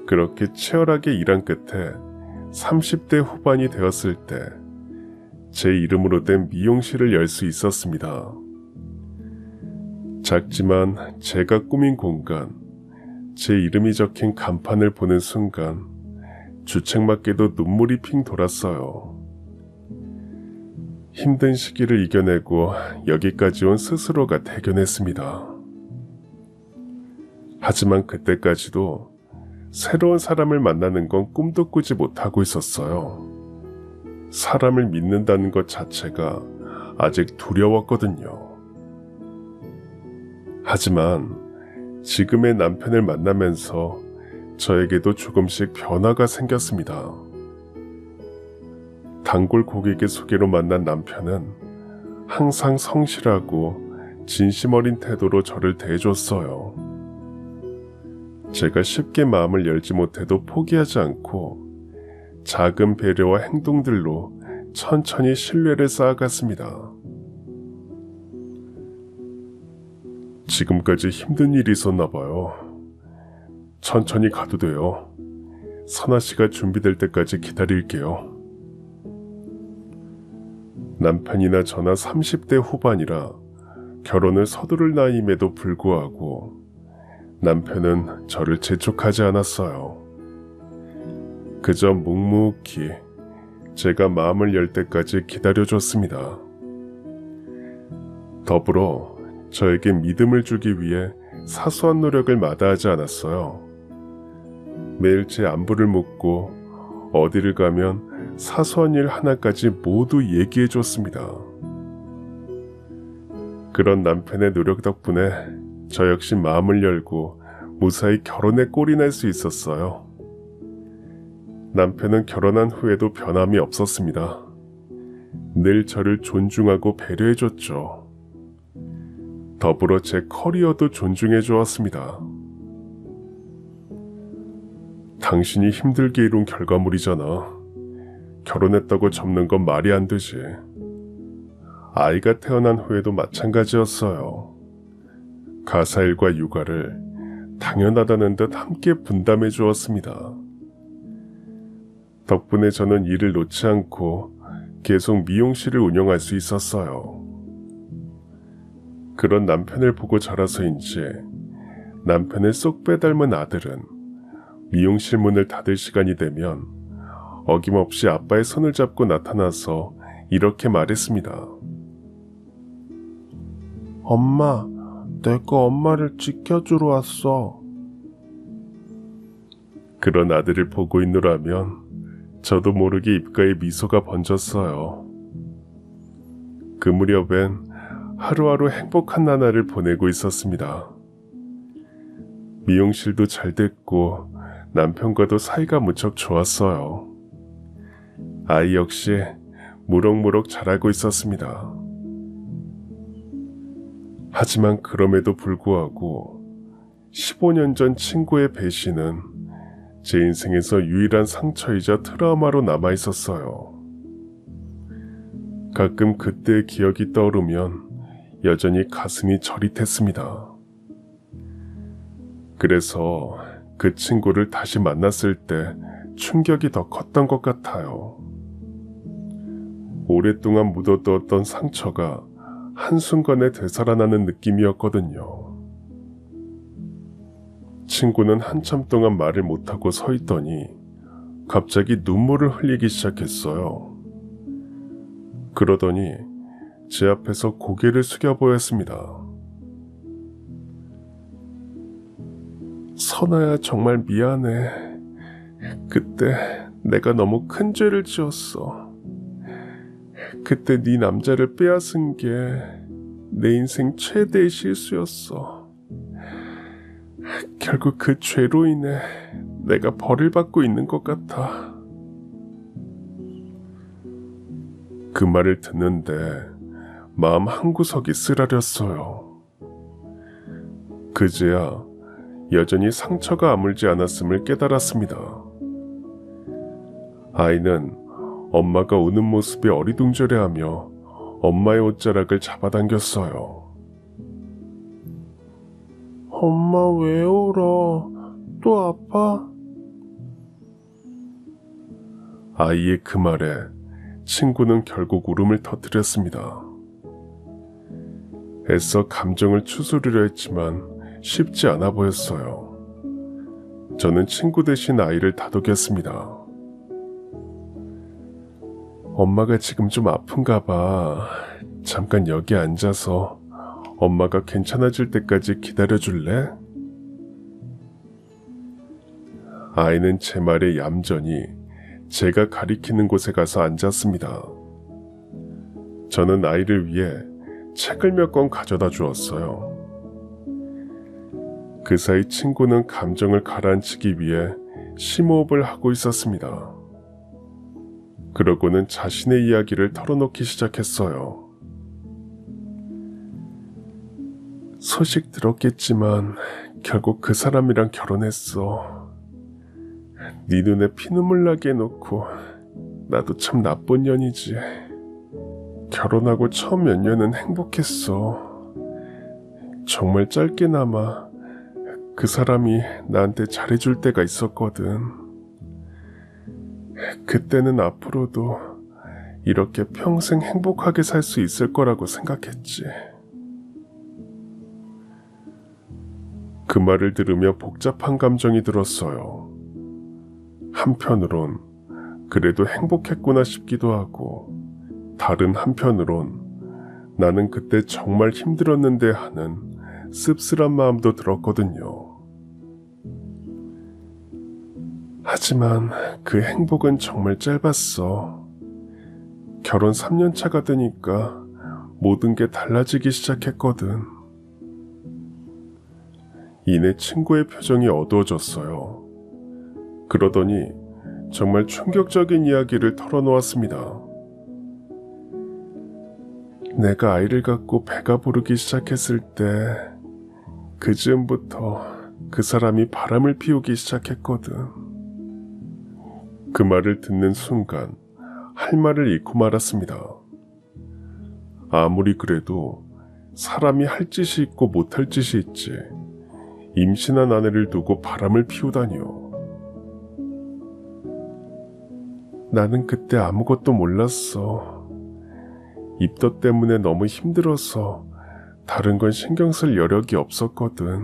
그렇게 치열하게 일한 끝에 30대 후반이 되었을 때 제 이름으로 된 미용실을 열 수 있었습니다. 작지만 제가 꾸민 공간, 제 이름이 적힌 간판을 보는 순간 주책맞게도 눈물이 핑 돌았어요. 힘든 시기를 이겨내고 여기까지 온 스스로가 대견했습니다. 하지만 그때까지도 새로운 사람을 만나는 건 꿈도 꾸지 못하고 있었어요. 사람을 믿는다는 것 자체가 아직 두려웠거든요. 하지만 지금의 남편을 만나면서 저에게도 조금씩 변화가 생겼습니다. 단골 고객의 소개로 만난 남편은 항상 성실하고 진심 어린 태도로 저를 대해줬어요. 제가 쉽게 마음을 열지 못해도 포기하지 않고 작은 배려와 행동들로 천천히 신뢰를 쌓아갔습니다. 지금까지 힘든 일이 있었나 봐요. 천천히 가도 돼요. 선아 씨가 준비될 때까지 기다릴게요. 남편이나 저나 30대 후반이라 결혼을 서두를 나이임에도 불구하고 남편은 저를 재촉하지 않았어요. 그저 묵묵히 제가 마음을 열 때까지 기다려줬습니다. 더불어 저에게 믿음을 주기 위해 사소한 노력을 마다하지 않았어요. 매일 제 안부를 묻고 어디를 가면 사소한 일 하나까지 모두 얘기해 줬습니다. 그런 남편의 노력 덕분에 저 역시 마음을 열고 무사히 결혼에 꼴이 날 수 있었어요. 남편은 결혼한 후에도 변함이 없었습니다. 늘 저를 존중하고 배려해 줬죠. 더불어 제 커리어도 존중해 주었습니다. 당신이 힘들게 이룬 결과물이잖아. 결혼했다고 접는 건 말이 안 되지. 아이가 태어난 후에도 마찬가지였어요. 가사일과 육아를 당연하다는 듯 함께 분담해 주었습니다. 덕분에 저는 일을 놓지 않고 계속 미용실을 운영할 수 있었어요. 그런 남편을 보고 자라서인지 남편을 쏙 빼닮은 아들은 미용실 문을 닫을 시간이 되면 어김없이 아빠의 손을 잡고 나타나서 이렇게 말했습니다. 엄마, 내가 엄마를 지켜주러 왔어. 그런 아들을 보고 있노라면 저도 모르게 입가에 미소가 번졌어요. 그 무렵엔 하루하루 행복한 나날을 보내고 있었습니다. 미용실도 잘 됐고 남편과도 사이가 무척 좋았어요. 아이 역시 무럭무럭 자라고 있었습니다. 하지만 그럼에도 불구하고 15년 전 친구의 배신은 제 인생에서 유일한 상처이자 트라우마로 남아있었어요. 가끔 그때의 기억이 떠오르면 여전히 가슴이 저릿했습니다. 그래서 그 친구를 다시 만났을 때 충격이 더 컸던 것 같아요. 오랫동안 묻어두었던 상처가 한순간에 되살아나는 느낌이었거든요. 친구는 한참 동안 말을 못하고 서 있더니 갑자기 눈물을 흘리기 시작했어요. 그러더니 제 앞에서 고개를 숙여 보였습니다. 선아야, 정말 미안해. 그때 내가 너무 큰 죄를 지었어. 그때 네 남자를 빼앗은 게 내 인생 최대의 실수였어. 결국 그 죄로 인해 내가 벌을 받고 있는 것 같아. 그 말을 듣는데 마음 한구석이 쓰라렸어요. 그제야 여전히 상처가 아물지 않았음을 깨달았습니다. 아이는 엄마가 우는 모습에 어리둥절해하며 엄마의 옷자락을 잡아당겼어요. 엄마 왜 울어? 또 아파? 아이의 그 말에 친구는 결국 울음을 터뜨렸습니다. 애써 감정을 추스르려 했지만 쉽지 않아 보였어요. 저는 친구 대신 아이를 다독였습니다. 엄마가 지금 좀 아픈가 봐. 잠깐 여기 앉아서 엄마가 괜찮아질 때까지 기다려줄래? 아이는 제 말에 얌전히 제가 가리키는 곳에 가서 앉았습니다. 저는 아이를 위해 책을 몇 권 가져다 주었어요. 그 사이 친구는 감정을 가라앉히기 위해 심호흡을 하고 있었습니다. 그러고는 자신의 이야기를 털어놓기 시작했어요. 소식 들었겠지만 결국 그 사람이랑 결혼했어. 네 눈에 피눈물 나게 해놓고 나도 참 나쁜 년이지. 결혼하고 처음 몇 년은 행복했어. 정말 짧게나마 그 사람이 나한테 잘해줄 때가 있었거든. 그때는 앞으로도 이렇게 평생 행복하게 살 수 있을 거라고 생각했지. 그 말을 들으며 복잡한 감정이 들었어요. 한편으론 그래도 행복했구나 싶기도 하고, 다른 한편으론 나는 그때 정말 힘들었는데 하는 씁쓸한 마음도 들었거든요. 하지만 그 행복은 정말 짧았어. 결혼 3년 차가 되니까 모든 게 달라지기 시작했거든. 이내 친구의 표정이 어두워졌어요. 그러더니 정말 충격적인 이야기를 털어놓았습니다. 내가 아이를 갖고 배가 부르기 시작했을 때 그 즈음부터 그 사람이 바람을 피우기 시작했거든. 그 말을 듣는 순간 할 말을 잃고 말았습니다. 아무리 그래도 사람이 할 짓이 있고 못할 짓이 있지, 임신한 아내를 두고 바람을 피우다니요. 나는 그때 아무것도 몰랐어. 입덧 때문에 너무 힘들어서 다른 건 신경 쓸 여력이 없었거든.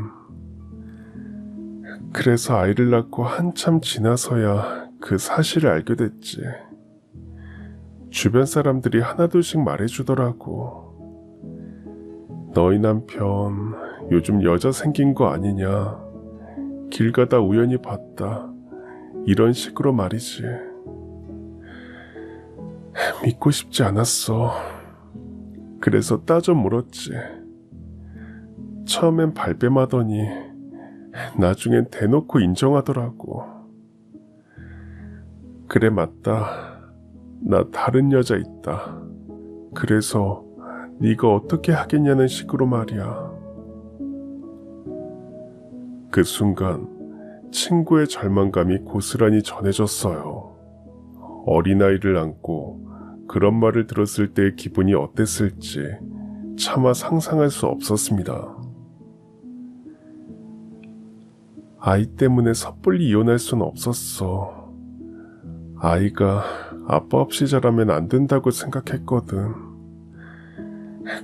그래서 아이를 낳고 한참 지나서야 그 사실을 알게 됐지. 주변 사람들이 하나둘씩 말해주더라고. 너희 남편 요즘 여자 생긴 거 아니냐, 길 가다 우연히 봤다, 이런 식으로 말이지. 믿고 싶지 않았어. 그래서 따져 물었지. 처음엔 발뺌하더니 나중엔 대놓고 인정하더라고. 그래, 맞다. 나 다른 여자 있다. 그래서 네가 어떻게 하겠냐는 식으로 말이야. 그 순간 친구의 절망감이 고스란히 전해졌어요. 어린아이를 안고 그런 말을 들었을 때의 기분이 어땠을지 차마 상상할 수 없었습니다. 아이 때문에 섣불리 이혼할 순 없었어. 아이가 아빠 없이 자라면 안 된다고 생각했거든.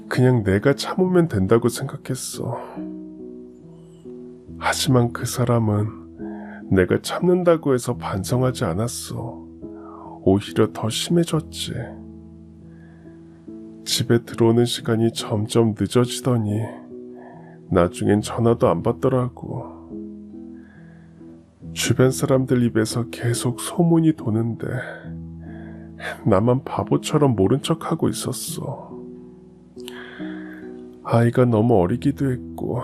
그냥 내가 참으면 된다고 생각했어. 하지만 그 사람은 내가 참는다고 해서 반성하지 않았어. 오히려 더 심해졌지. 집에 들어오는 시간이 점점 늦어지더니 나중엔 전화도 안 받더라고. 주변 사람들 입에서 계속 소문이 도는데 나만 바보처럼 모른 척하고 있었어. 아이가 너무 어리기도 했고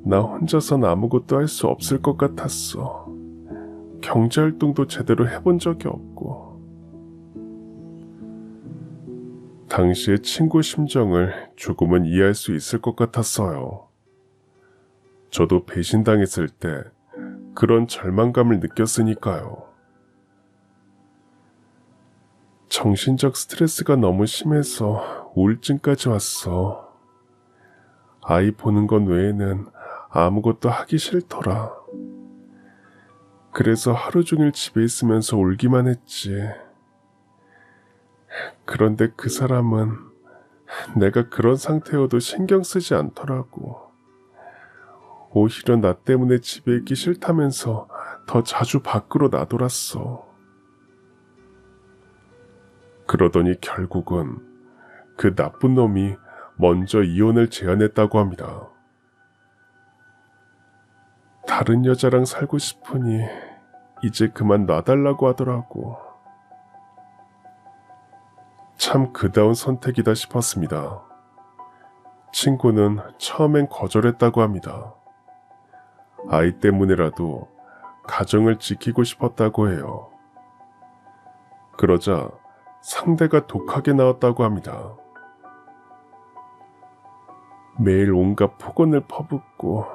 나 혼자선 아무것도 할 수 없을 것 같았어. 경제활동도 제대로 해본 적이 없고. 당시의 친구 심정을 조금은 이해할 수 있을 것 같았어요. 저도 배신당했을 때 그런 절망감을 느꼈으니까요. 정신적 스트레스가 너무 심해서 우울증까지 왔어. 아이 보는 것 외에는 아무것도 하기 싫더라. 그래서 하루 종일 집에 있으면서 울기만 했지. 그런데 그 사람은 내가 그런 상태여도 신경 쓰지 않더라고. 오히려 나 때문에 집에 있기 싫다면서 더 자주 밖으로 나돌았어. 그러더니 결국은 그 나쁜 놈이 먼저 이혼을 제안했다고 합니다. 다른 여자랑 살고 싶으니 이제 그만 놔달라고 하더라고. 참 그다운 선택이다 싶었습니다. 친구는 처음엔 거절했다고 합니다. 아이 때문에라도 가정을 지키고 싶었다고 해요. 그러자 상대가 독하게 나왔다고 합니다. 매일 온갖 폭언을 퍼붓고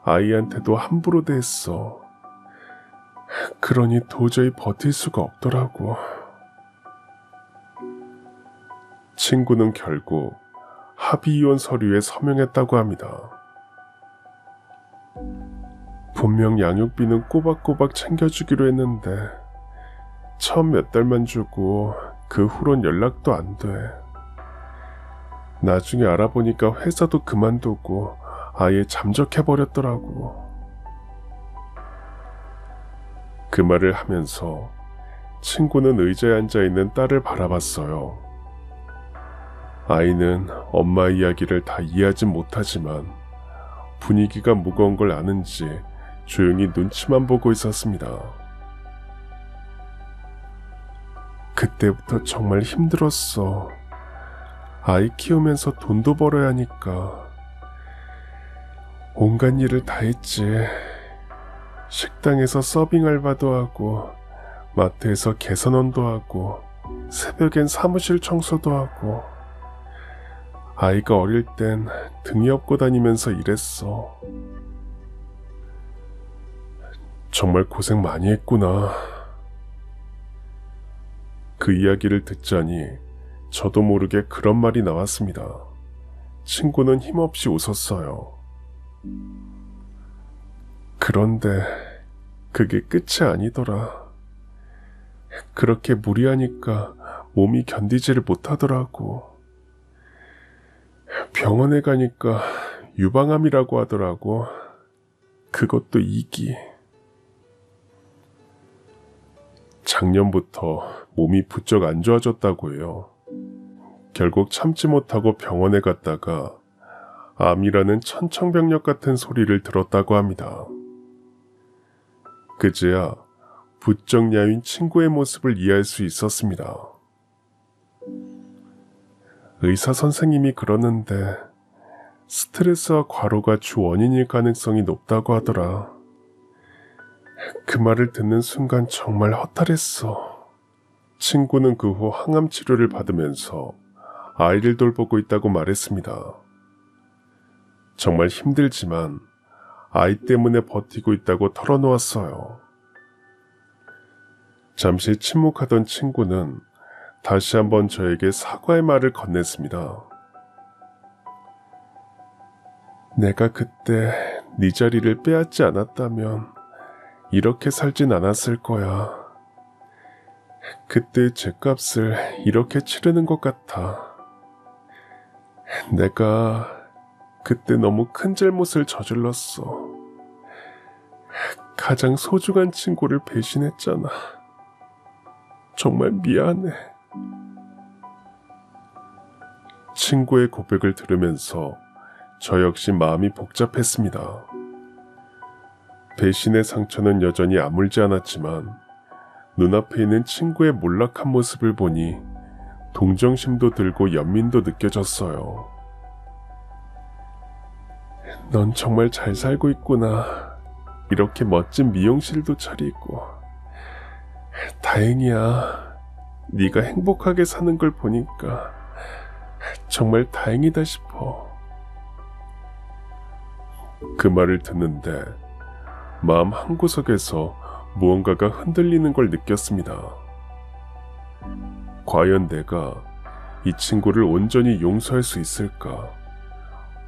아이한테도 함부로 대했어. 그러니 도저히 버틸 수가 없더라고. 친구는 결국 합의이혼 서류에 서명했다고 합니다. 분명 양육비는 꼬박꼬박 챙겨주기로 했는데 처음 몇 달만 주고 그 후론 연락도 안 돼. 나중에 알아보니까 회사도 그만두고 아예 잠적해버렸더라고. 그 말을 하면서 친구는 의자에 앉아있는 딸을 바라봤어요. 아이는 엄마 이야기를 다 이해하진 못하지만 분위기가 무거운 걸 아는지 조용히 눈치만 보고 있었습니다. 그때부터 정말 힘들었어. 아이 키우면서 돈도 벌어야 하니까 온갖 일을 다 했지. 식당에서 서빙 알바도 하고 마트에서 개선원도 하고 새벽엔 사무실 청소도 하고 아이가 어릴 땐 등이 업고 다니면서 일했어. 정말 고생 많이 했구나. 그 이야기를 듣자니 저도 모르게 그런 말이 나왔습니다. 친구는 힘없이 웃었어요. 그런데 그게 끝이 아니더라. 그렇게 무리하니까 몸이 견디지를 못하더라고. 병원에 가니까 유방암이라고 하더라고. 그것도 2기. 작년부터 몸이 부쩍 안 좋아졌다고 해요. 결국 참지 못하고 병원에 갔다가 암이라는 천청병력 같은 소리를 들었다고 합니다. 그제야 부쩍 야윈 친구의 모습을 이해할 수 있었습니다. 의사 선생님이 그러는데 스트레스와 과로가 주 원인일 가능성이 높다고 하더라. 그 말을 듣는 순간 정말 허탈했어. 친구는 그 후 항암 치료를 받으면서 아이를 돌보고 있다고 말했습니다. 정말 힘들지만 아이 때문에 버티고 있다고 털어놓았어요. 잠시 침묵하던 친구는 다시 한번 저에게 사과의 말을 건넸습니다. 내가 그때 네 자리를 빼앗지 않았다면 이렇게 살진 않았을 거야. 그때 죗값을 이렇게 치르는 것 같아. 내가 그때 너무 큰 잘못을 저질렀어. 가장 소중한 친구를 배신했잖아. 정말 미안해. 친구의 고백을 들으면서 저 역시 마음이 복잡했습니다. 배신의 상처는 여전히 아물지 않았지만 눈앞에 있는 친구의 몰락한 모습을 보니 동정심도 들고 연민도 느껴졌어요. 넌 정말 잘 살고 있구나. 이렇게 멋진 미용실도 차리고. 다행이야. 네가 행복하게 사는 걸 보니까 정말 다행이다 싶어. 그 말을 듣는데 마음 한구석에서 무언가가 흔들리는 걸 느꼈습니다. 과연 내가 이 친구를 온전히 용서할 수 있을까?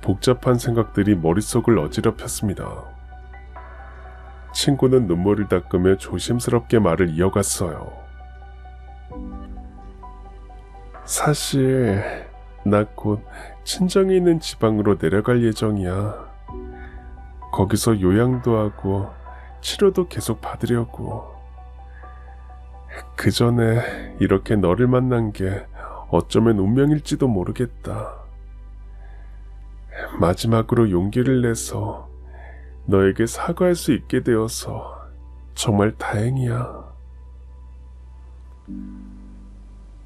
복잡한 생각들이 머릿속을 어지럽혔습니다. 친구는 눈물을 닦으며 조심스럽게 말을 이어갔어요. 사실 나 곧 친정이 있는 지방으로 내려갈 예정이야. 거기서 요양도 하고 치료도 계속 받으려고. 그 전에 이렇게 너를 만난 게 어쩌면 운명일지도 모르겠다. 마지막으로 용기를 내서 너에게 사과할 수 있게 되어서 정말 다행이야.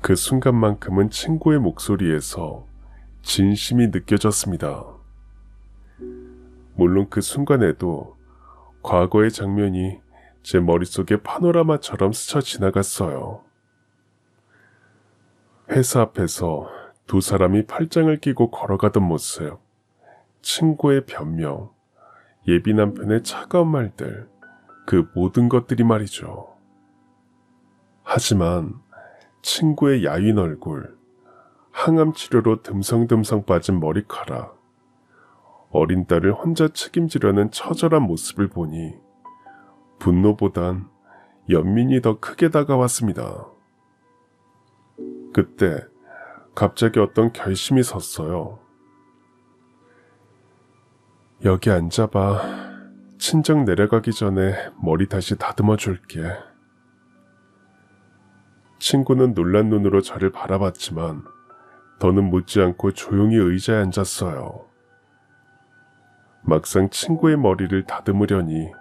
그 순간만큼은 친구의 목소리에서 진심이 느껴졌습니다. 물론 그 순간에도 과거의 장면이 제 머릿속에 파노라마처럼 스쳐 지나갔어요. 회사 앞에서 두 사람이 팔짱을 끼고 걸어가던 모습, 친구의 변명, 예비 남편의 차가운 말들, 그 모든 것들이 말이죠. 하지만 친구의 야윈 얼굴, 항암 치료로 듬성듬성 빠진 머리카락, 어린 딸을 혼자 책임지려는 처절한 모습을 보니 분노보단 연민이 더 크게 다가왔습니다. 그때 갑자기 어떤 결심이 섰어요. 여기 앉아봐. 친정 내려가기 전에 머리 다시 다듬어 줄게. 친구는 놀란 눈으로 저를 바라봤지만 더는 묻지 않고 조용히 의자에 앉았어요. 막상 친구의 머리를 다듬으려니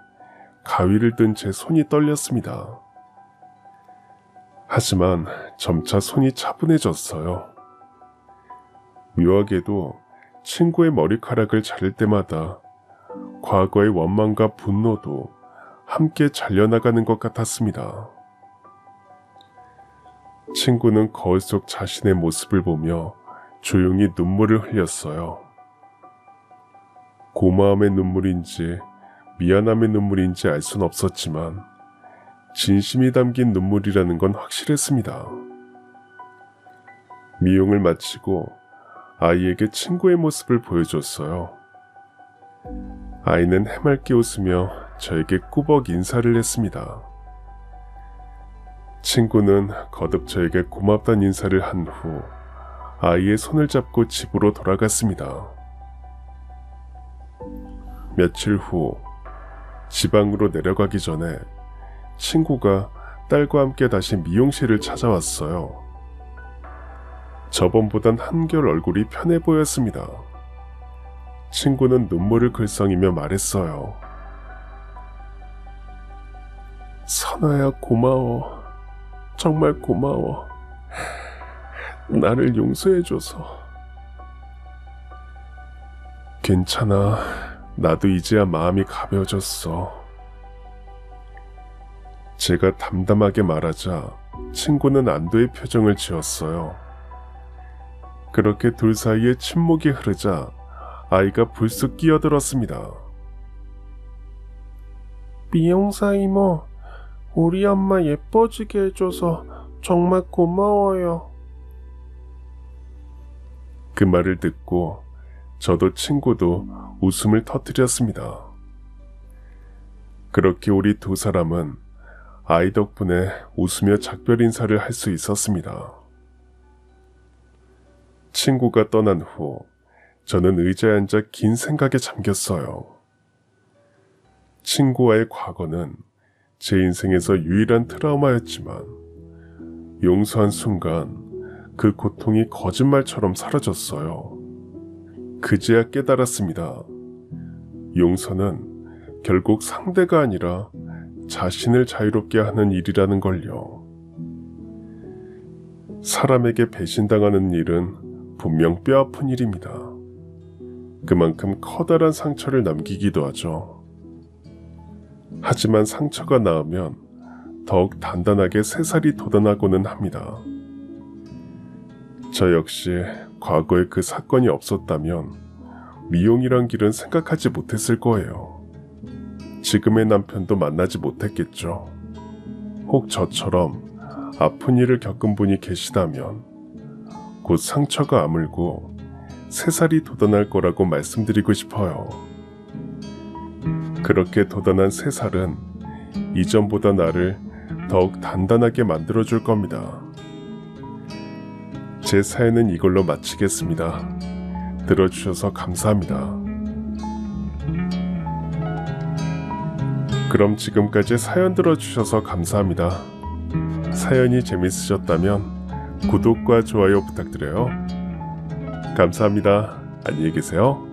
가위를 든 제 손이 떨렸습니다. 하지만 점차 손이 차분해졌어요. 묘하게도 친구의 머리카락을 자를 때마다 과거의 원망과 분노도 함께 잘려나가는 것 같았습니다. 친구는 거울 속 자신의 모습을 보며 조용히 눈물을 흘렸어요. 고마움의 눈물인지 미안함의 눈물인지 알 순 없었지만 진심이 담긴 눈물이라는 건 확실했습니다. 미용을 마치고 아이에게 친구의 모습을 보여줬어요. 아이는 해맑게 웃으며 저에게 꾸벅 인사를 했습니다. 친구는 거듭 저에게 고맙다는 인사를 한 후 아이의 손을 잡고 집으로 돌아갔습니다. 며칠 후 지방으로 내려가기 전에 친구가 딸과 함께 다시 미용실을 찾아왔어요. 저번보단 한결 얼굴이 편해 보였습니다. 친구는 눈물을 글썽이며 말했어요. 선아야, 고마워. 정말 고마워. 나를 용서해줘서. 괜찮아. 나도 이제야 마음이 가벼워졌어. 제가 담담하게 말하자 친구는 안도의 표정을 지었어요. 그렇게 둘 사이에 침묵이 흐르자 아이가 불쑥 끼어들었습니다. 미용사 이모, 우리 엄마 예뻐지게 해줘서 정말 고마워요. 그 말을 듣고 저도 친구도 웃음을 터뜨렸습니다. 그렇게 우리 두 사람은 아이 덕분에 웃으며 작별 인사를 할 수 있었습니다. 친구가 떠난 후 저는 의자에 앉아 긴 생각에 잠겼어요. 친구와의 과거는 제 인생에서 유일한 트라우마였지만 용서한 순간 그 고통이 거짓말처럼 사라졌어요. 그제야 깨달았습니다. 용서는 결국 상대가 아니라 자신을 자유롭게 하는 일이라는 걸요. 사람에게 배신당하는 일은 분명 뼈아픈 일입니다. 그만큼 커다란 상처를 남기기도 하죠. 하지만 상처가 나으면 더욱 단단하게 새살이 돋아나고는 합니다. 저 역시 과거에 그 사건이 없었다면 미용이란 길은 생각하지 못했을 거예요. 지금의 남편도 만나지 못했겠죠. 혹 저처럼 아픈 일을 겪은 분이 계시다면 곧 상처가 아물고 새살이 돋아날 거라고 말씀드리고 싶어요. 그렇게 돋아난 새살은 이전보다 나를 더욱 단단하게 만들어줄 겁니다. 제 사연은 이걸로 마치겠습니다. 들어주셔서 감사합니다. 그럼 지금까지 사연 들어주셔서 감사합니다. 사연이 재밌으셨다면 구독과 좋아요 부탁드려요. 감사합니다. 안녕히 계세요.